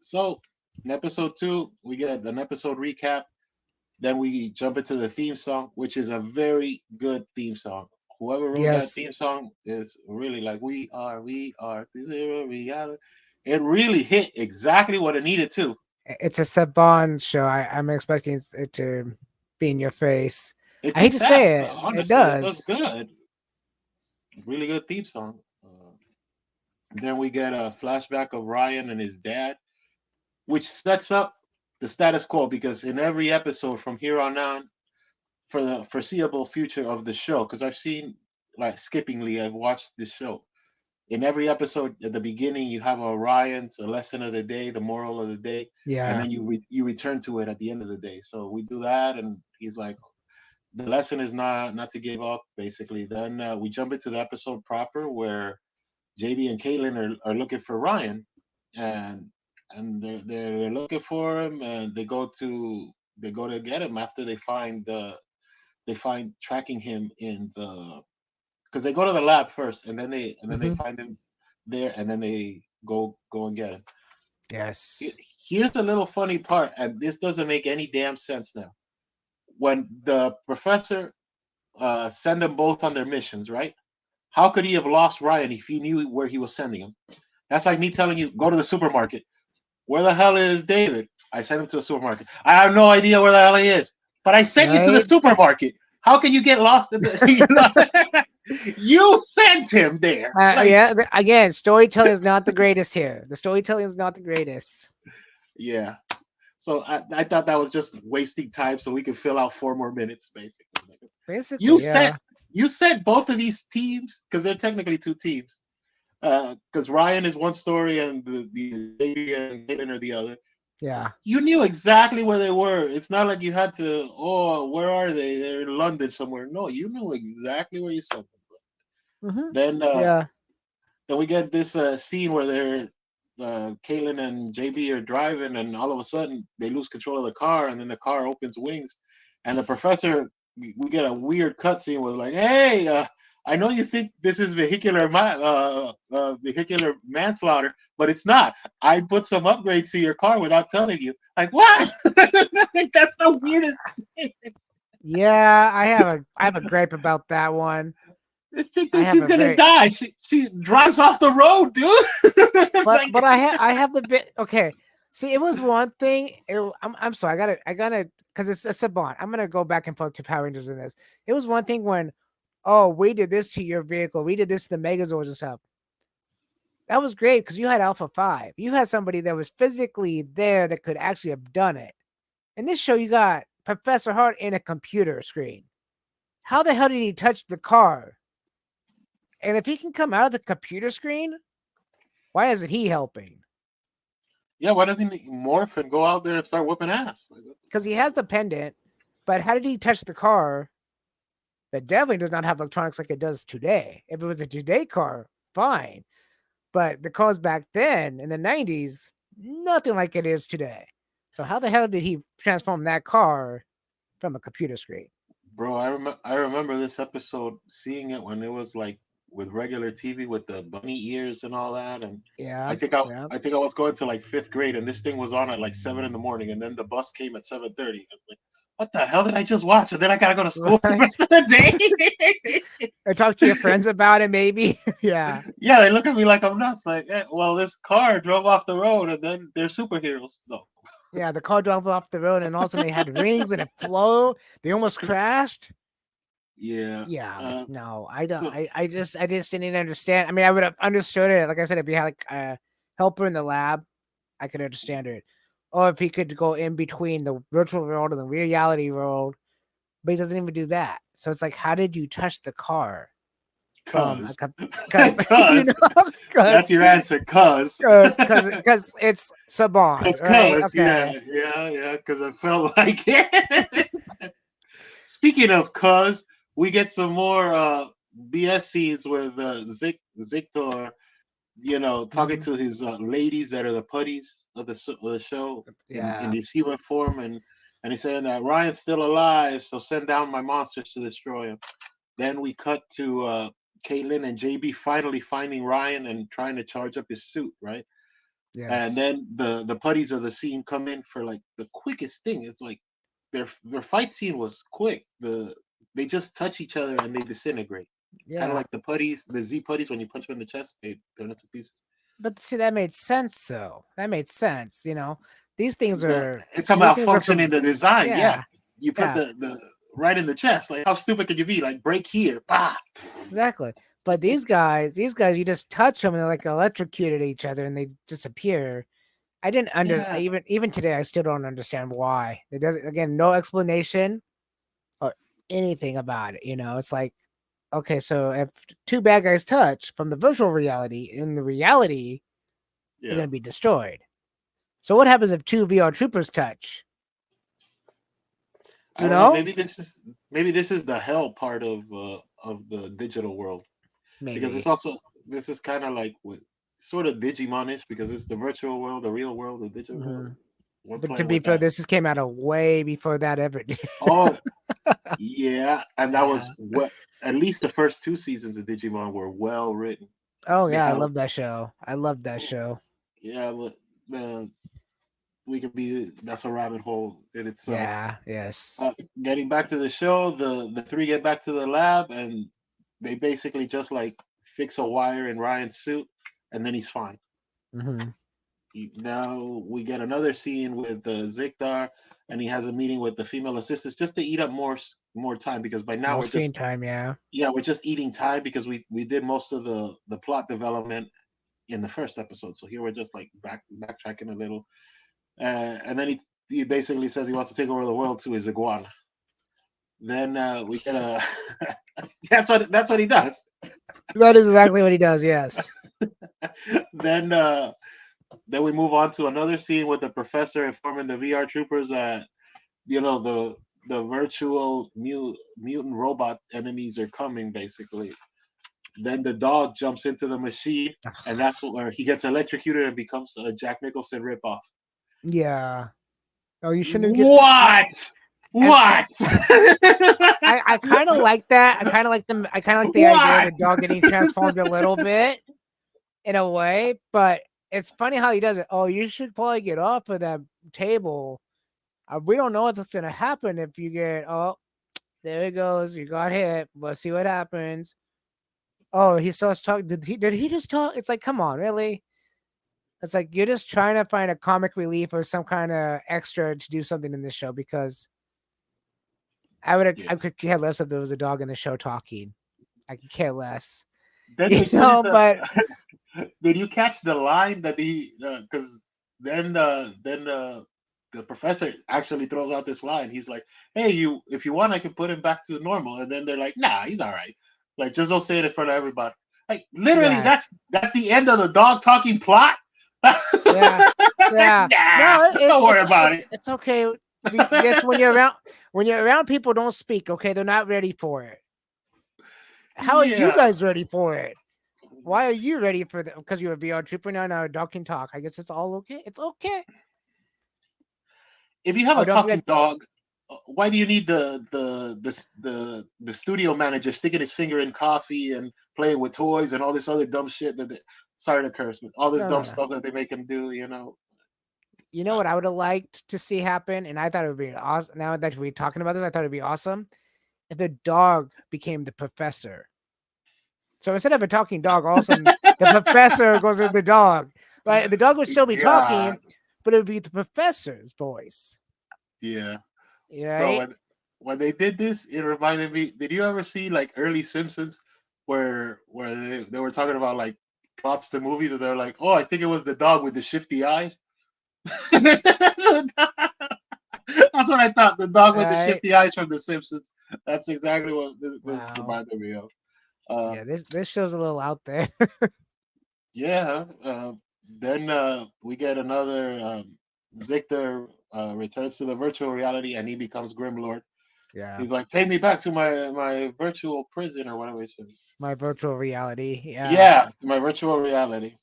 Speaker 1: So in episode two, we get an episode recap. Then we jump into the theme song, which is a very good theme song. Whoever wrote that
Speaker 2: Yes,
Speaker 1: theme song is really like, we are zero reality. It really hit exactly what it needed to.
Speaker 2: it's a Saban show. I'm expecting it to be in your face.
Speaker 1: It
Speaker 2: I hate
Speaker 1: kicks
Speaker 2: to
Speaker 1: ass.
Speaker 2: say it. It
Speaker 1: Honestly, it does
Speaker 2: does.
Speaker 1: good. Really good theme song. Then we get a flashback of Ryan and his dad, which sets up the status quo because in every episode from here on out, for the foreseeable future of the show, because I've seen, like skippingly, I've watched this show. In every episode, at the beginning, you have a lesson of the day, the moral of the day, and
Speaker 2: Yeah.
Speaker 1: then you return to it at the end of the day. So we do that, and he's like, the lesson is not to give up, basically. Then we jump into the episode proper where JD and Caitlin are looking for Ryan, and they're looking for him, and they go to get him after they find tracking him in the because they go to the lab first, and then they
Speaker 2: Hmm.
Speaker 1: find him there, and then they go and get him.
Speaker 2: Yes.
Speaker 1: Here's a little funny part, and this doesn't make any damn sense now. When the professor send them both on their missions, right? How could he have lost Ryan if he knew where he was sending him? That's like me telling you, go to the supermarket. Where the hell is David? I sent him to a supermarket. I have no idea where the hell he is, but I sent you to the
Speaker 2: Right.
Speaker 1: supermarket. How can you get lost in the? You sent him there. Like,
Speaker 2: Yeah. Again, storytelling is not the greatest here. The storytelling is not the greatest.
Speaker 1: yeah. So I thought that was just wasting time, so we could fill out 4 more minutes, basically. You
Speaker 2: Basically,
Speaker 1: sent
Speaker 2: yeah.
Speaker 1: you sent both of these teams because they're technically two teams. Because Ryan is one story and the JB and Caitlin are the other.
Speaker 2: Yeah.
Speaker 1: You knew exactly where they were. It's not like you had to, oh, where are they? They're in London somewhere. No, you knew exactly where you sent them.
Speaker 2: Hmm.
Speaker 1: Then
Speaker 2: Yeah.
Speaker 1: then we get this scene where they're Caitlin and JB are driving, and all of a sudden they lose control of the car, and then the car opens wings, and the professor. We get a weird cutscene with like, "Hey, I know you think this is vehicular manslaughter, but it's not. I put some upgrades to your car without telling you." Like what? That's the weirdest.
Speaker 2: Yeah, I have a gripe about that one.
Speaker 1: This chick
Speaker 2: I
Speaker 1: thinks
Speaker 2: have
Speaker 1: she's
Speaker 2: a
Speaker 1: gonna
Speaker 2: very
Speaker 1: die. She drives off the road, dude.
Speaker 2: but
Speaker 1: Like,
Speaker 2: but I have the bit okay. See, it was one thing. I'm sorry. I gotta because it's a Saban. I'm gonna go back and forth to Power Rangers in this. It was one thing when, oh, we did this to your vehicle. We did this to the Megazords and stuff. That was great because you had Alpha 5. You had somebody that was physically there that could actually have done it. In this show, you got Professor Hart in a computer screen. How the hell did he touch the car? And if he can come out of the computer screen, why isn't he helping?
Speaker 1: yeah, why doesn't he morph and go out there and start whooping ass? Like, what
Speaker 2: Because he has the pendant, but how did he touch the car that definitely does not have electronics like it does today? If it was a today car, fine. But the cars back then in the 90s, nothing like it is today. So how the hell did he transform that car from a computer screen?
Speaker 1: bro, I remember this episode seeing it when it was like with regular TV with the bunny ears and all that, and
Speaker 2: Yeah, yeah.
Speaker 1: I think I was going to like fifth grade, and this thing was on at like 7 in the morning, and then the bus came at 7:30. Like, what the hell did I just watch? And then I gotta go to school the
Speaker 2: Right.
Speaker 1: rest of the day.
Speaker 2: Or talk to your friends about it, maybe. Yeah.
Speaker 1: Yeah, they look at me like I'm nuts. Like, well, this car drove off the road, and then they're superheroes. No.
Speaker 2: Yeah, the car drove off the road and all of a sudden they had rings and it flew. They almost crashed.
Speaker 1: Yeah.
Speaker 2: Yeah,
Speaker 1: Uh,
Speaker 2: no, I don't.
Speaker 1: so
Speaker 2: I just didn't understand. I mean, I would have understood it. Like I said, if you had like a helper in the lab, I could understand it. Or if he could go in between the virtual world and the reality world, but he doesn't even do that. So it's like, how did you touch the car from a
Speaker 1: cuz
Speaker 2: because you
Speaker 1: cuz
Speaker 2: know
Speaker 1: that's
Speaker 2: because
Speaker 1: your answer, cuz.
Speaker 2: because it's Saban, right?
Speaker 1: Cuz,
Speaker 2: Okay.
Speaker 1: yeah, cuz I felt like it. Speaking of cuz, we get some more BS scenes with Zictor, talking
Speaker 2: Mhm.
Speaker 1: to his ladies that are the putties of the show in
Speaker 2: Yeah.
Speaker 1: his human form, and he's saying that Ryan's still alive, so send down my monsters to destroy him. Then we cut to Caitlin and JB finally finding Ryan and trying to charge up his suit, right? And
Speaker 2: Yes.
Speaker 1: then the putties of the scene come in for like the quickest thing. It's like their fight scene was quick. They just touch each other and they disintegrate. Kind of
Speaker 2: Yeah.
Speaker 1: like the Z putties when you punch them in the chest, they turn into pieces.
Speaker 2: But see, that made sense though. That made sense. These things
Speaker 1: The
Speaker 2: are
Speaker 1: It's a
Speaker 2: these things are
Speaker 1: malfunction
Speaker 2: for
Speaker 1: in the design. Yeah,
Speaker 2: yeah,
Speaker 1: you put
Speaker 2: yeah,
Speaker 1: the right in the chest. Like how stupid could you be? Like break here, bah.
Speaker 2: exactly. But these guys, you just touch them and they're like electrocuted each other and they disappear. I didn't
Speaker 1: Yeah,
Speaker 2: even today. I still don't understand why. It doesn't. Again, no explanation or anything about it. It's like, okay, so if two bad guys touch from the virtual reality, in the reality, they're
Speaker 1: yeah.
Speaker 2: gonna be destroyed. So what happens if two VR troopers touch?
Speaker 1: I
Speaker 2: You
Speaker 1: don't know.
Speaker 2: know?
Speaker 1: Maybe this is the hell part of the digital world, because it's
Speaker 2: Maybe.
Speaker 1: also this is kind of like with sort of Digimonish, because it's the virtual world, the real world, the digital world.
Speaker 2: Mhm.
Speaker 1: We're
Speaker 2: But to
Speaker 1: playing
Speaker 2: be
Speaker 1: with
Speaker 2: fair,
Speaker 1: that.
Speaker 2: this just came out of way before that ever did.
Speaker 1: Oh yeah, and that was
Speaker 2: Yeah.
Speaker 1: what at least the first two seasons of Digimon were well written.
Speaker 2: Oh
Speaker 1: They
Speaker 2: yeah, I
Speaker 1: had
Speaker 2: love that show. I love that show.
Speaker 1: yeah, but man, we could be that's a rabbit hole in itself.
Speaker 2: Yeah. Yes.
Speaker 1: Uh, Getting back to the show, the three get back to the lab and they basically just like fix a wire in Ryan's suit, and then he's fine.
Speaker 2: Hmm.
Speaker 1: Now we get another scene with Zikdar, and he has a meeting with the female assistants just to eat up more time, because by now
Speaker 2: More
Speaker 1: we're just
Speaker 2: screen time. Yeah.
Speaker 1: we're just eating time because we did most of the plot development in the first episode. So here we're just like backtracking a little, and then he basically says he wants to take over the world to his iguana. Then we get a that's what he does.
Speaker 2: That is exactly what he does. Yes.
Speaker 1: then then we move on to another scene with the professor informing the VR troopers that the virtual mutant robot enemies are coming basically, Then the dog jumps into the machine, and that's where he gets electrocuted and becomes a Jack Nicholson ripoff.
Speaker 2: Yeah. Oh, you shouldn't get.
Speaker 1: What?
Speaker 2: And
Speaker 1: What?
Speaker 2: I kind of like that. I kind of like them. I kind of like the idea of
Speaker 1: What?
Speaker 2: the dog getting transformed a little bit in a way, but it's funny how he does it. Oh, you should probably get off of that table. We don't know what's gonna happen if you get. Oh, there it goes. You got hit. Let's see what happens. Oh, he starts talking. Did he just talk? It's like, come on, really? It's like you're just trying to find a comic relief or some kind of extra to do something in this show because
Speaker 1: Yeah.
Speaker 2: I could care less if there was a dog in the show talking. I could care less,
Speaker 1: Then they put in the.
Speaker 2: but
Speaker 1: Did you catch the line that he? Because then the professor actually throws out this line. He's like, "Hey, you, if you want, I can put him back to normal." And then they're like, "Nah, he's all right. Like, just don't say it in front of everybody." Like, literally,
Speaker 2: yeah,
Speaker 1: that's the end of the dog talking plot. Nah,
Speaker 2: yeah, yeah. No,
Speaker 1: don't worry about it.
Speaker 2: it's okay. Yes, when you're around people, don't speak. Okay, they're not ready for it. How are you
Speaker 1: Yeah.
Speaker 2: guys ready for it? Why are you ready for the? Because you're a VR trooper now. Now a dog can talk. I guess it's all okay. It's okay.
Speaker 1: If you have
Speaker 2: Oh,
Speaker 1: a
Speaker 2: don't
Speaker 1: talking
Speaker 2: forget.
Speaker 1: dog, why do you need the studio manager sticking his finger in coffee and playing with toys and all this other dumb shit sorry to curse, but all this
Speaker 2: No, no,
Speaker 1: dumb
Speaker 2: no.
Speaker 1: stuff that they make him do, you know?
Speaker 2: You know what I would have liked to see happen, and I thought it would be awesome. Now that we're talking about this, I thought it'd be awesome if the dog became the professor. So instead of a talking dog, all of a sudden the professor goes with the dog. Right? The dog would still be
Speaker 1: God,
Speaker 2: talking, but it would be the professor's voice.
Speaker 1: yeah, bro.
Speaker 2: Right?
Speaker 1: When they did this, it reminded me. Did you ever see like early Simpsons, where they were talking about like plots to movies, and they're like, "Oh, I think it was the dog with the shifty eyes." That's what I thought. The dog with the
Speaker 2: Right?
Speaker 1: shifty eyes from The Simpsons. That's exactly what this
Speaker 2: Wow.
Speaker 1: reminded me of. Uh,
Speaker 2: Yeah, this show's a little out there.
Speaker 1: yeah. Then we get another Victor returns to the virtual reality and he becomes Grimlord.
Speaker 2: Yeah.
Speaker 1: He's like, "Take me back to my virtual prison or whatever he says."
Speaker 2: My virtual reality. Yeah.
Speaker 1: Yeah, my virtual reality.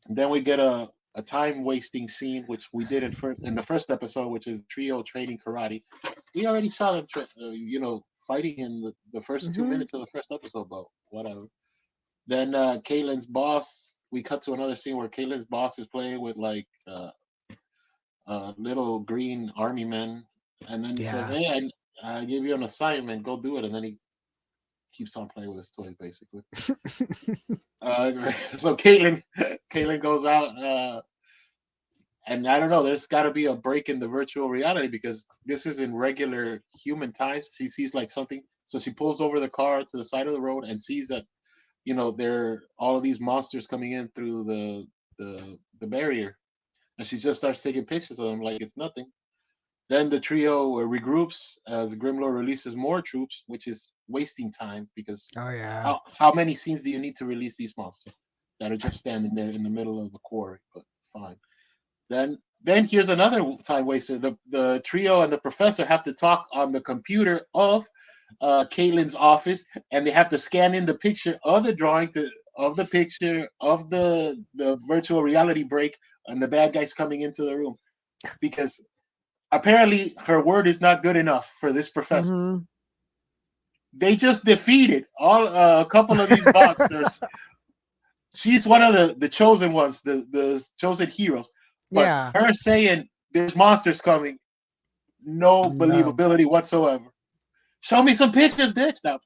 Speaker 1: And then we get a time wasting scene, which we did in the first episode, which is trio training karate. We already saw them, fighting in the first two
Speaker 2: Hmm.
Speaker 1: minutes of the first episode, but whatever. Then Kaylin's boss, we cut to another scene where Kaylin's boss is playing with like little green army men, and then he says,
Speaker 2: Yeah.
Speaker 1: "Hey, I gave you an assignment, go do it," and then he keeps on playing with his toys, basically. So Kaylin goes out. And I don't know, there's got to be a break in the virtual reality because this is in regular human times. She sees like something, so she pulls over the car to the side of the road and sees that there are all of these monsters coming in through the barrier, and she just starts taking pictures of them like it's nothing. Then the trio regroups as Grimlord releases more troops, which is wasting time because
Speaker 2: Oh yeah.
Speaker 1: how many scenes do you need to release these monsters that are just standing there in the middle of a quarry? But fine. Then here's another time waster. The trio and the professor have to talk on the computer of Caitlin's office, and they have to scan in the picture of the drawing of the picture of the virtual reality break, and the bad guys coming into the room because apparently her word is not good enough for this professor.
Speaker 2: Hmm.
Speaker 1: They just defeated all a couple of these monsters. She's one of the chosen ones, the chosen heroes. But
Speaker 2: Yeah.
Speaker 1: her saying there's monsters coming, no
Speaker 2: No.
Speaker 1: believability whatsoever. Show me some pictures, bitch. Now,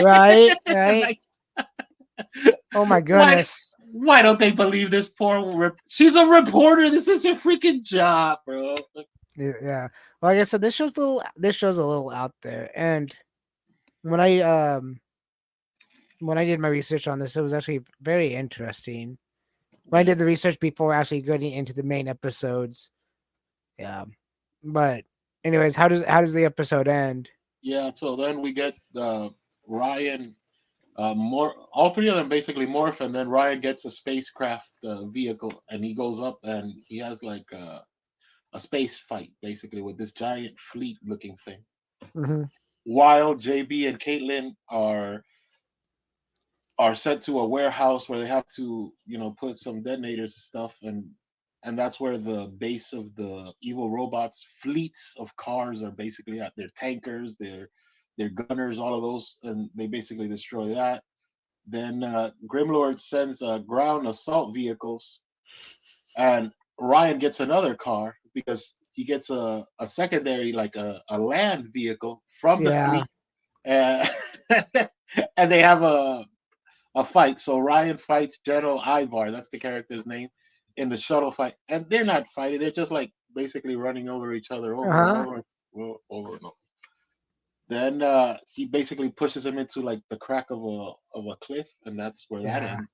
Speaker 2: Right. Right.
Speaker 1: like,
Speaker 2: Oh my
Speaker 1: why
Speaker 2: goodness.
Speaker 1: why don't they believe this poor? She's a reporter. This is her freaking job, bro.
Speaker 2: Yeah. Like I said, this show's a little out there. And when I um when I did my research on this, it was actually very interesting. When I
Speaker 1: Yeah,
Speaker 2: did the research before actually getting into the main episodes. Yeah. But anyways, how does the episode end?
Speaker 1: yeah. So then we get Ryan. More, all three of them basically morph, and then Ryan gets a spacecraft vehicle, and he goes up, and he has like a space fight basically with this giant fleet-looking thing.
Speaker 2: Hmm.
Speaker 1: While JB and Caitlin are are sent to a warehouse where they have to, put some detonators and stuff, and that's where the base of the evil robots fleets of cars are basically at. Their tankers, their gunners, all of those, and they basically destroy that. Then Grimlord sends ground assault vehicles, and Ryan gets another car because he gets a secondary, like a land vehicle from the
Speaker 2: Yeah.
Speaker 1: fleet, uh, and they have a fight. So Ryan fights General Ivar, that's the character's name, in the shuttle fight, and they're not fighting; they're just like basically running over each other
Speaker 2: Uh
Speaker 1: over and
Speaker 2: huh.
Speaker 1: over, over and over. Then he basically pushes him into like the crack of a cliff, and that's where that
Speaker 2: Yeah.
Speaker 1: ends.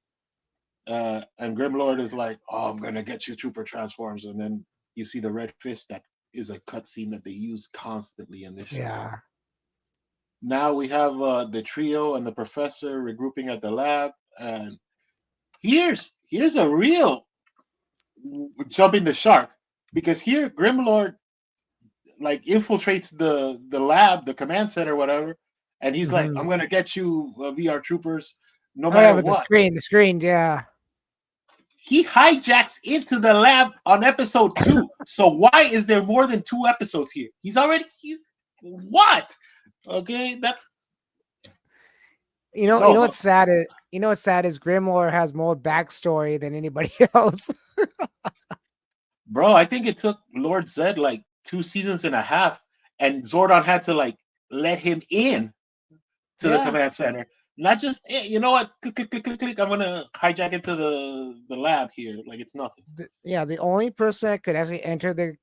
Speaker 1: And Grimlord is like, "Oh, I'm gonna get you, Trooper transforms," and then you see the red fist that is a cutscene that they use constantly in this show.
Speaker 2: Yeah.
Speaker 1: Now we have the trio and the professor regrouping at the lab, and here's a real jumping the shark, because here Grimlord like infiltrates the lab, the command center, whatever, and he's like,
Speaker 2: Hmm.
Speaker 1: "I'm gonna get you, VR troopers, no
Speaker 2: Oh yeah,
Speaker 1: matter
Speaker 2: with the
Speaker 1: what."
Speaker 2: screen. The screen. Yeah.
Speaker 1: He hijacks into the lab on episode 2. So why is there more than 2 episodes here? He's what? Okay, that
Speaker 2: You
Speaker 1: no,
Speaker 2: know
Speaker 1: but
Speaker 2: what's sad is Grimoire has more backstory than anybody else.
Speaker 1: bro, I think it took Lord Zed like 2 seasons and a half, and Zordon had to like let him in to the
Speaker 2: Yeah.
Speaker 1: command center. Not just, hey, you know what? Click, click, click, click, click. I'm gonna hijack into the lab here, like it's nothing.
Speaker 2: Yeah, the only person that could actually enter the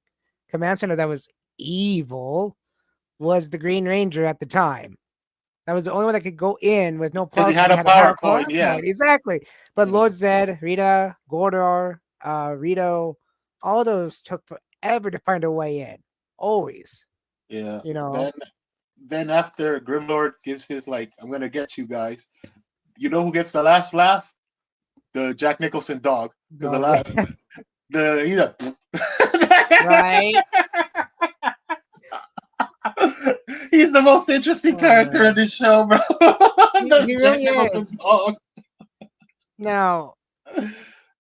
Speaker 2: command center that was evil was the Green Ranger at the time. That was the only one that could go in with no
Speaker 1: Because he
Speaker 2: problems because
Speaker 1: had
Speaker 2: he
Speaker 1: a
Speaker 2: had a power
Speaker 1: power coin, yeah,
Speaker 2: point. Exactly. But
Speaker 1: yeah,
Speaker 2: Lord Zed, Rita, Gordor, Rito, all those took forever to find a way in. Always.
Speaker 1: yeah.
Speaker 2: You know.
Speaker 1: Then after Grimlord gives his like, I'm gonna get you guys. You know who gets the last laugh? The Jack Nicholson dog. Because the
Speaker 2: Dog.
Speaker 1: last the he's a
Speaker 2: Right?
Speaker 1: he's the most interesting
Speaker 2: Oh
Speaker 1: character in
Speaker 2: man.
Speaker 1: this show, bro. The
Speaker 2: He
Speaker 1: Jack
Speaker 2: really
Speaker 1: Nicholson
Speaker 2: is.
Speaker 1: dog.
Speaker 2: Now,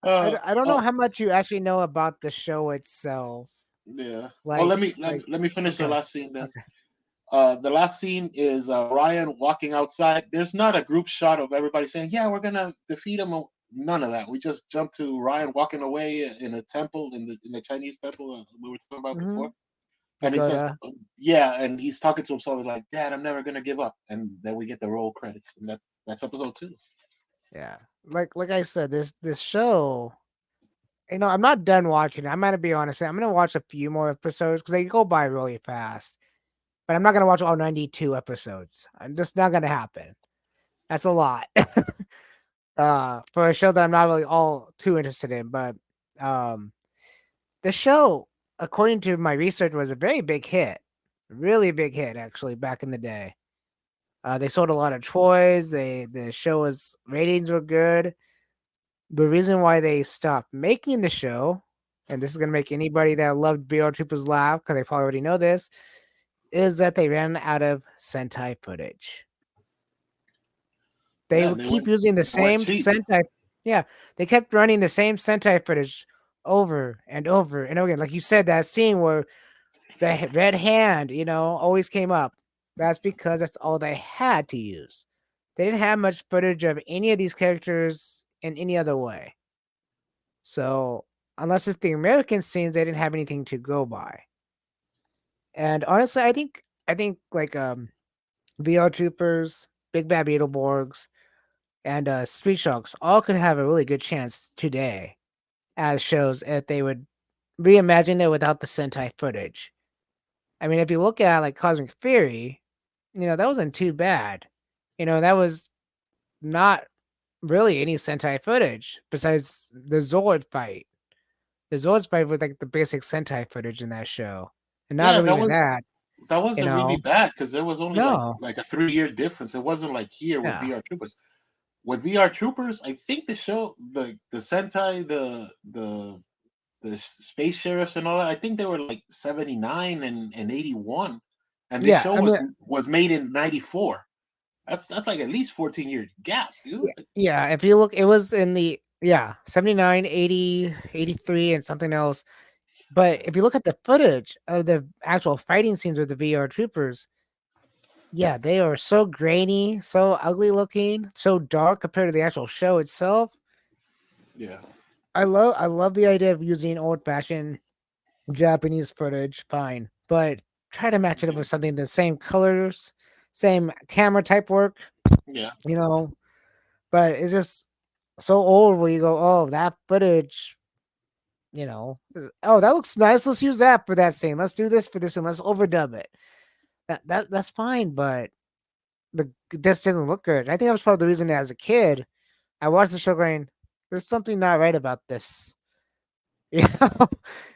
Speaker 1: Uh,
Speaker 2: I don't know
Speaker 1: uh,
Speaker 2: how much you actually know about the show itself.
Speaker 1: yeah. Well, let
Speaker 2: Like,
Speaker 1: me let,
Speaker 2: like,
Speaker 1: me- let me finish the
Speaker 2: okay,
Speaker 1: last scene then.
Speaker 2: okay.
Speaker 1: The last scene is Ryan walking outside. There's not a group shot of everybody saying, "Yeah, we're gonna defeat him." None of that. We just jump to Ryan walking away in a temple, in the Chinese temple we were talking about
Speaker 2: Mm-hmm.
Speaker 1: before, and he says,
Speaker 2: Pagoda.
Speaker 1: "Yeah," and he's talking to himself. He's like, "Dad, I'm never gonna give up." And then we get the roll credits, and that's episode 2.
Speaker 2: Yeah. Like I said, this show. I'm not done watching it. I'm gonna be honest. I'm gonna watch a few more episodes because they go by really fast. But I'm not gonna watch all 92 episodes. I'm just not gonna happen. That's a lot. For a show that I'm not really all too interested in. But um, the show, according to my research, was a very big hit. Really big hit, actually, back in the day. They sold a lot of toys. The show was ratings were good. The reason why they stopped making the show, and this is gonna make anybody that loved BR Troopers laugh because they probably already know this, is that they ran out of Sentai footage. They
Speaker 1: Yeah,
Speaker 2: would keep using the
Speaker 1: they weren't
Speaker 2: same
Speaker 1: cheap.
Speaker 2: Sentai. Yeah, they kept running the same Sentai footage over and over and over again. Like you said, that scene where the red hand, always came up. That's because that's all they had to use. They didn't have much footage of any of these characters in any other way. So, unless it's the American scenes, they didn't have anything to go by. And honestly, I think like VR Troopers, Big Bad Beetleborgs, and Street Sharks all could have a really good chance today as shows if they would reimagine it without the Sentai footage. I mean, if you look at like Cosmic Fury, that wasn't too bad. That was not really any Sentai footage besides the Zord fight. The Zord fight was like the basic Sentai footage in that show, and not
Speaker 1: Yeah,
Speaker 2: really even that.
Speaker 1: that
Speaker 2: You
Speaker 1: wasn't really
Speaker 2: know,
Speaker 1: bad because there was only like
Speaker 2: no,
Speaker 1: like a 3 year difference. It wasn't like here with
Speaker 2: yeah,
Speaker 1: VR Troopers. With VR Troopers, I think the show, the Sentai, the space sheriffs and all that, I think they were like 79 and 81, and this
Speaker 2: yeah.
Speaker 1: show
Speaker 2: I
Speaker 1: was
Speaker 2: mean,
Speaker 1: was made in 94. That's like at least 14 years gap, dude.
Speaker 2: Yeah, yeah, if you look, it was in the, yeah, 79, 80, 83, and something else. But
Speaker 1: Yeah,
Speaker 2: if you look at the footage of the actual fighting scenes with the VR troopers, yeah, they are so grainy, so ugly looking, so dark compared to the actual show itself.
Speaker 1: yeah,
Speaker 2: I love the idea of using old fashioned Japanese footage, fine, but try to match it up
Speaker 1: yeah,
Speaker 2: with something the same colors, same camera type work,
Speaker 1: yeah.
Speaker 2: you know. But it's just so old where you go, oh, that footage, oh, that looks nice. Let's use that for that scene. Let's do this for this and let's overdub it. That's fine, but this didn't look good. I think that was probably the reason that as a kid I watched the show going, there's something not right about this. You know,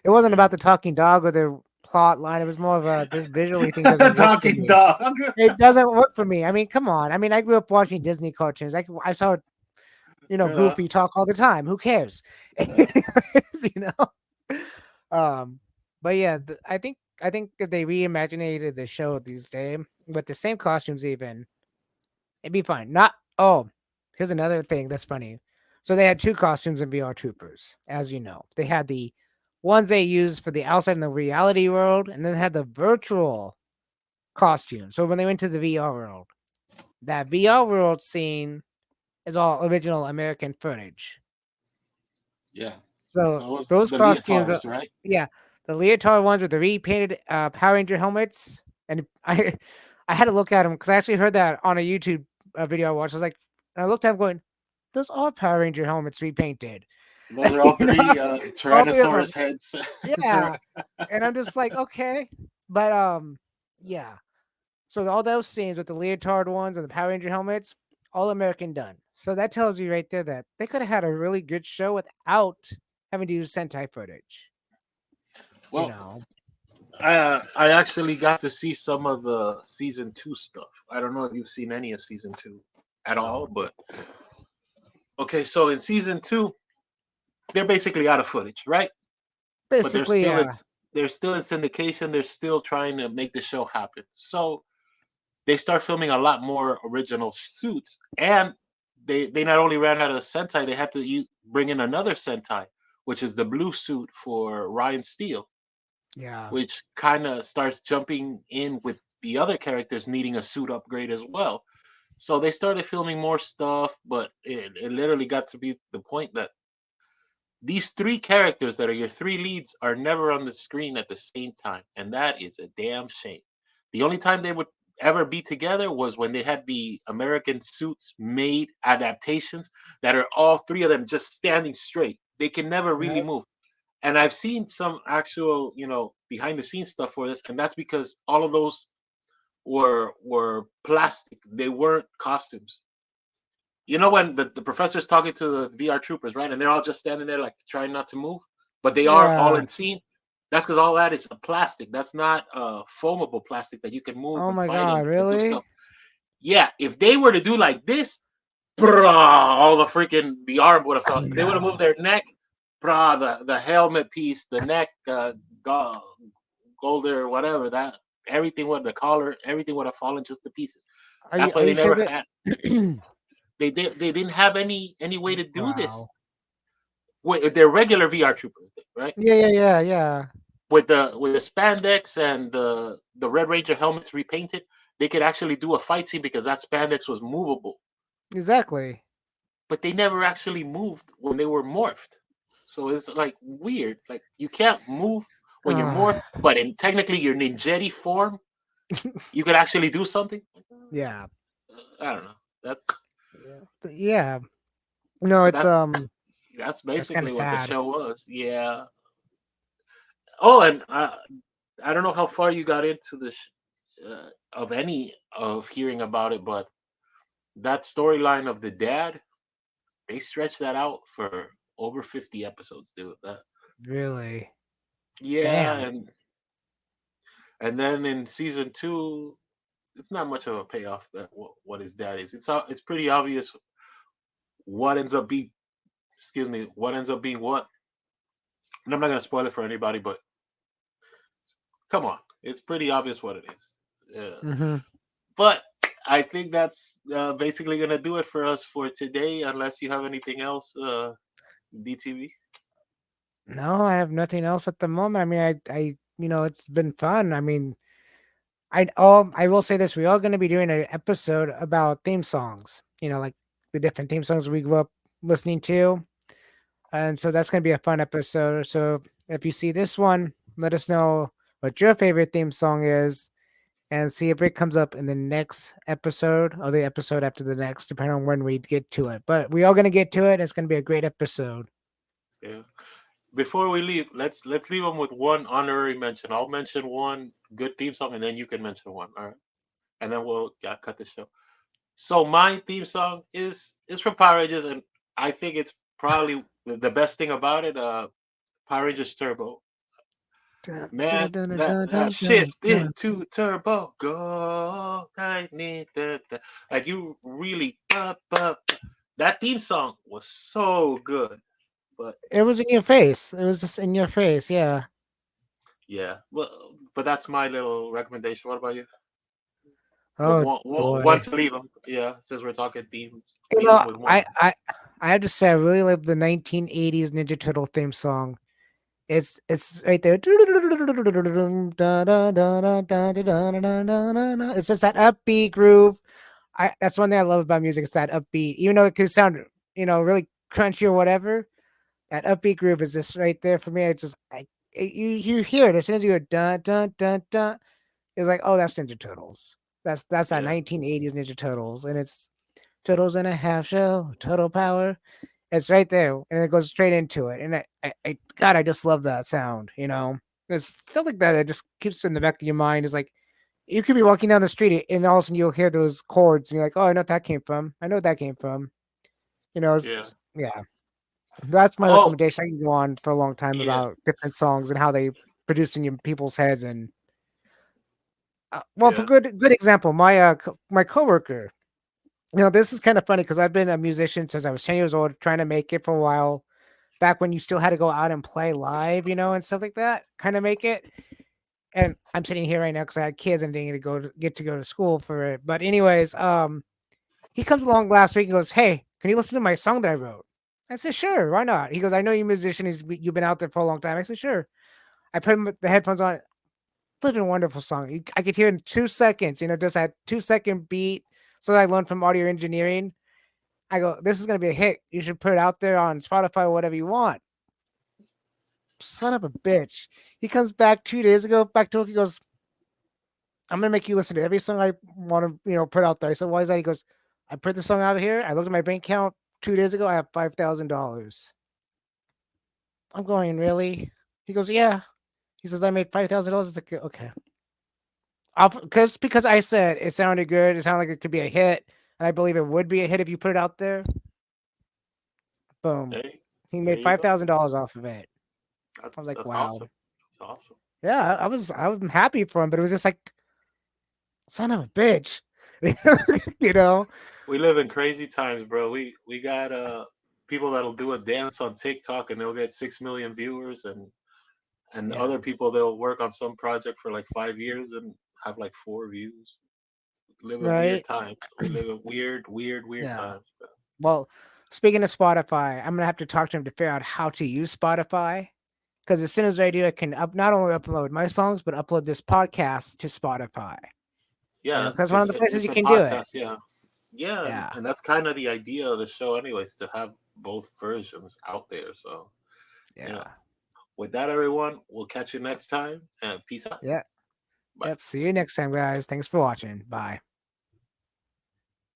Speaker 2: it wasn't
Speaker 1: Yeah.
Speaker 2: about the talking dog or the plot line. It was more of a this visually thing doesn't work for
Speaker 1: Talking
Speaker 2: me.
Speaker 1: dog.
Speaker 2: It doesn't work for me. I mean, come on. I mean, I grew up watching Disney cartoons. I saw
Speaker 1: You know,
Speaker 2: Goofy talk all the time. Who cares?
Speaker 1: uh,
Speaker 2: you know. Um, but yeah, I think if they reimaginated the show these days with the same costumes, even it'd be fine. Not here's another thing that's funny. So they had two costumes in VR Troopers, as you know. They had the ones they used for the outside in the reality world, and then they had the virtual costume. So when they went to the VR world, that VR world scene is all original American footage.
Speaker 1: yeah.
Speaker 2: So
Speaker 1: That was
Speaker 2: those
Speaker 1: the
Speaker 2: costumes are,
Speaker 1: leotards, right?
Speaker 2: yeah, the leotard ones with the repainted Power Ranger helmets, and I had to look at them because I actually heard that on a YouTube video I watched. I was like, and I looked at them going, those are Power Ranger helmets repainted,
Speaker 1: Those are all
Speaker 2: you know,
Speaker 1: three
Speaker 2: all three of them.
Speaker 1: Tyrannosaurus heads.
Speaker 2: Yeah, and I'm just like, okay, but yeah. So all those scenes with the leotard ones and the Power Ranger helmets, all American done. So that tells you right there that they could have had a really good show without having to use Sentai footage. You
Speaker 1: Well,
Speaker 2: know,
Speaker 1: I actually got to see some of the season two stuff. I don't know if you've seen any of season two at all,
Speaker 2: no,
Speaker 1: but okay. So in season two, they're basically out of footage, right? But
Speaker 2: basically, yeah,
Speaker 1: they're still in syndication. They're still trying to make the show happen. So they start filming a lot more original suits, and they not only ran out of Sentai, they had to bring in another Sentai, which is the blue suit for Ryan Steele,
Speaker 2: yeah,
Speaker 1: which kind of starts jumping in with the other characters needing a suit upgrade as well. So they started filming more stuff, but it literally got to be the point that these three characters that are your three leads are never on the screen at the same time, and that is a damn shame. The only time they would ever be together was when they had the American Suits made adaptations that are all three of them just standing straight. They can never really
Speaker 2: yeah,
Speaker 1: move. And I've seen some actual, behind the scenes stuff for this, and that's because all of those were plastic. They weren't costumes. When the professor's talking to the VR troopers, right? And they're all just standing there like trying not to move, but they are all
Speaker 2: yeah.
Speaker 1: in scene. That's because all that is a plastic. That's not foamable plastic that you can move
Speaker 2: Oh
Speaker 1: and
Speaker 2: my
Speaker 1: fight in
Speaker 2: god,
Speaker 1: and do stuff.
Speaker 2: really?
Speaker 1: Yeah, if they were to do like this, brah, all the arm would have fell.
Speaker 2: I
Speaker 1: If they would have moved
Speaker 2: know.
Speaker 1: their neck, brah, the helmet piece, the neck, golder, whatever that, everything would the collar, everything would have fallen just to pieces.
Speaker 2: Are you
Speaker 1: That's
Speaker 2: are
Speaker 1: why they
Speaker 2: you sure
Speaker 1: never
Speaker 2: that?
Speaker 1: had they didn't have any way to do this
Speaker 2: Wow.
Speaker 1: with their regular VR troopers, right?
Speaker 2: Yeah, yeah, yeah, yeah.
Speaker 1: With the spandex and the Red Ranger helmets repainted, they could actually do a fight scene because that spandex was movable.
Speaker 2: Exactly.
Speaker 1: But they never actually moved when they were morphed. So it's like weird. Like you can't move when you're
Speaker 2: Uh,
Speaker 1: morphed, but in technically your ninjetti form, you could actually do something.
Speaker 2: yeah,
Speaker 1: I don't know. That's
Speaker 2: yeah, yeah. No, it's
Speaker 1: that. That's
Speaker 2: that's kind of
Speaker 1: basically what the
Speaker 2: sad.
Speaker 1: show was. Yeah. Oh, and I don't know how far you got into this of any of hearing about it, but that storyline of the dad, they stretched that out for over 50 episodes, dude.
Speaker 2: Really.
Speaker 1: Yeah,
Speaker 2: Damn.
Speaker 1: and then in season two, it's not much of a payoff that what his dad is. It's pretty obvious what ends up being. Excuse me, what ends up being what. And I'm not gonna spoil it for anybody, but come on, it's pretty obvious what it is.
Speaker 2: Mhm.
Speaker 1: But I think that's basically gonna do it for us for today. Unless you have anything else, DTV.
Speaker 2: No, I have nothing else at the moment. I mean, it's been fun. I mean, I will say this: we are going to be doing an episode about theme songs. Like the different theme songs we grew up listening to, and so that's going to be a fun episode. So if you see this one, let us know what your favorite theme song is, and see if it comes up in the next episode or the episode after the next, depending on when we get to it. But we are going to get to it. It's going to be a great episode.
Speaker 1: Yeah. Before we leave, let's leave them with one honorary mention. I'll mention one good theme song, and then you can mention one. All right, and then we'll cut the show. So my theme song is from Power Rangers, and I think it's probably the best thing about it. Power Rangers Turbo.
Speaker 2: Dun, dun,
Speaker 1: Man,
Speaker 2: dun,
Speaker 1: that
Speaker 2: dun,
Speaker 1: that
Speaker 2: dun, dun,
Speaker 1: shift
Speaker 2: dun.
Speaker 1: into turbo, go, I need that. Like you really, that theme song was so good. But
Speaker 2: It was in your face. It was just in your face. Yeah.
Speaker 1: yeah, well, but that's my little recommendation. What about you?
Speaker 2: Oh
Speaker 1: One
Speaker 2: boy.
Speaker 1: to leave them. Yeah, since we're talking themes,
Speaker 2: You
Speaker 1: leave them
Speaker 2: know,
Speaker 1: with one.
Speaker 2: I have to say I really love the 1980s Ninja Turtle theme song. It's right there. It's just that upbeat groove. That's one thing I love about music. It's that upbeat, even though it could sound really crunchy or whatever. That upbeat groove is just right there for me. It's just you hear it as soon as you hear dun dun dun dun. It's like, oh, that's Ninja Turtles. That's that
Speaker 1: Yeah,
Speaker 2: 1980s Ninja Turtles, and it's Turtles in a half shell, Turtle Power. It's right there, and it goes straight into it. And God, I just love that sound. It's stuff like that. It just keeps in the back of your mind. It's like you could be walking down the street, and all of a sudden you'll hear those chords, and you're like, oh, I know what that came from. I know what that came from.
Speaker 1: yeah.
Speaker 2: Yeah. That's my
Speaker 1: Oh,
Speaker 2: recommendation. I can go on for a long time
Speaker 1: yeah,
Speaker 2: about different songs and how they produce in your people's heads. And well, for
Speaker 1: yeah,
Speaker 2: good example, my coworker. This is kind of funny because I've been a musician since I was 10 years old, trying to make it for a while. Back when you still had to go out and play live, and stuff like that, kind of make it. And I'm sitting here right now because I had kids and didn't get to go to school for it. But anyways, he comes along last week and goes, "Hey, can you listen to my song that I wrote?" I said, "Sure, why not?" He goes, "I know you're a musician. You've been out there for a long time." I said, "Sure." I put the headphones on. Flipping wonderful song. I could hear in 2 seconds. Just that 2 second beat. So I learned from audio engineering. I go, this is gonna be a hit. You should put it out there on Spotify, or whatever you want. Son of a bitch. He comes back 2 days ago, back to work. He goes, I'm gonna make you listen to every song I want to, put out there. I said, why is that? He goes, I put the song out here. I looked at my bank account 2 days ago. I have $5,000. I'm going, really? He goes, yeah. He says, I made $5,000. It's like, okay. Because I said it sounded good. It sounded like it could be a hit, and I believe it would be a hit if you put it out there. Boom.
Speaker 1: hey,
Speaker 2: He
Speaker 1: there
Speaker 2: made
Speaker 1: you go.
Speaker 2: $5,000 off of it. I was like,
Speaker 1: That's
Speaker 2: wow.
Speaker 1: awesome. Awesome.
Speaker 2: Yeah, I was happy for him, but it was just like, son of a bitch. you know?
Speaker 1: We live in crazy times, bro. We got people that'll do a dance on TikTok and they'll get 6 million viewers, and
Speaker 2: Yeah.
Speaker 1: other people they'll work on some project for like 5 years and have like 4 views. We live in weird
Speaker 2: Right?
Speaker 1: times. We live in weird
Speaker 2: Yeah.
Speaker 1: times. Bro.
Speaker 2: Well, speaking of Spotify, I'm gonna have to talk to him to figure out how to use Spotify. Because as soon as I do, I can not only upload my songs, but upload this podcast to Spotify.
Speaker 1: Yeah,
Speaker 2: Because one
Speaker 1: because
Speaker 2: of the places
Speaker 1: it's
Speaker 2: you
Speaker 1: a
Speaker 2: can do it.
Speaker 1: podcast. Yeah, yeah,
Speaker 2: Yeah.
Speaker 1: and that's kind of the idea of the show, anyways, to have both versions out there. So yeah.
Speaker 2: Yeah.
Speaker 1: With that, everyone, we'll catch you next time, and peace out.
Speaker 2: Yeah.
Speaker 1: Bye.
Speaker 2: Yep. See you next time, guys. Thanks for watching. Bye.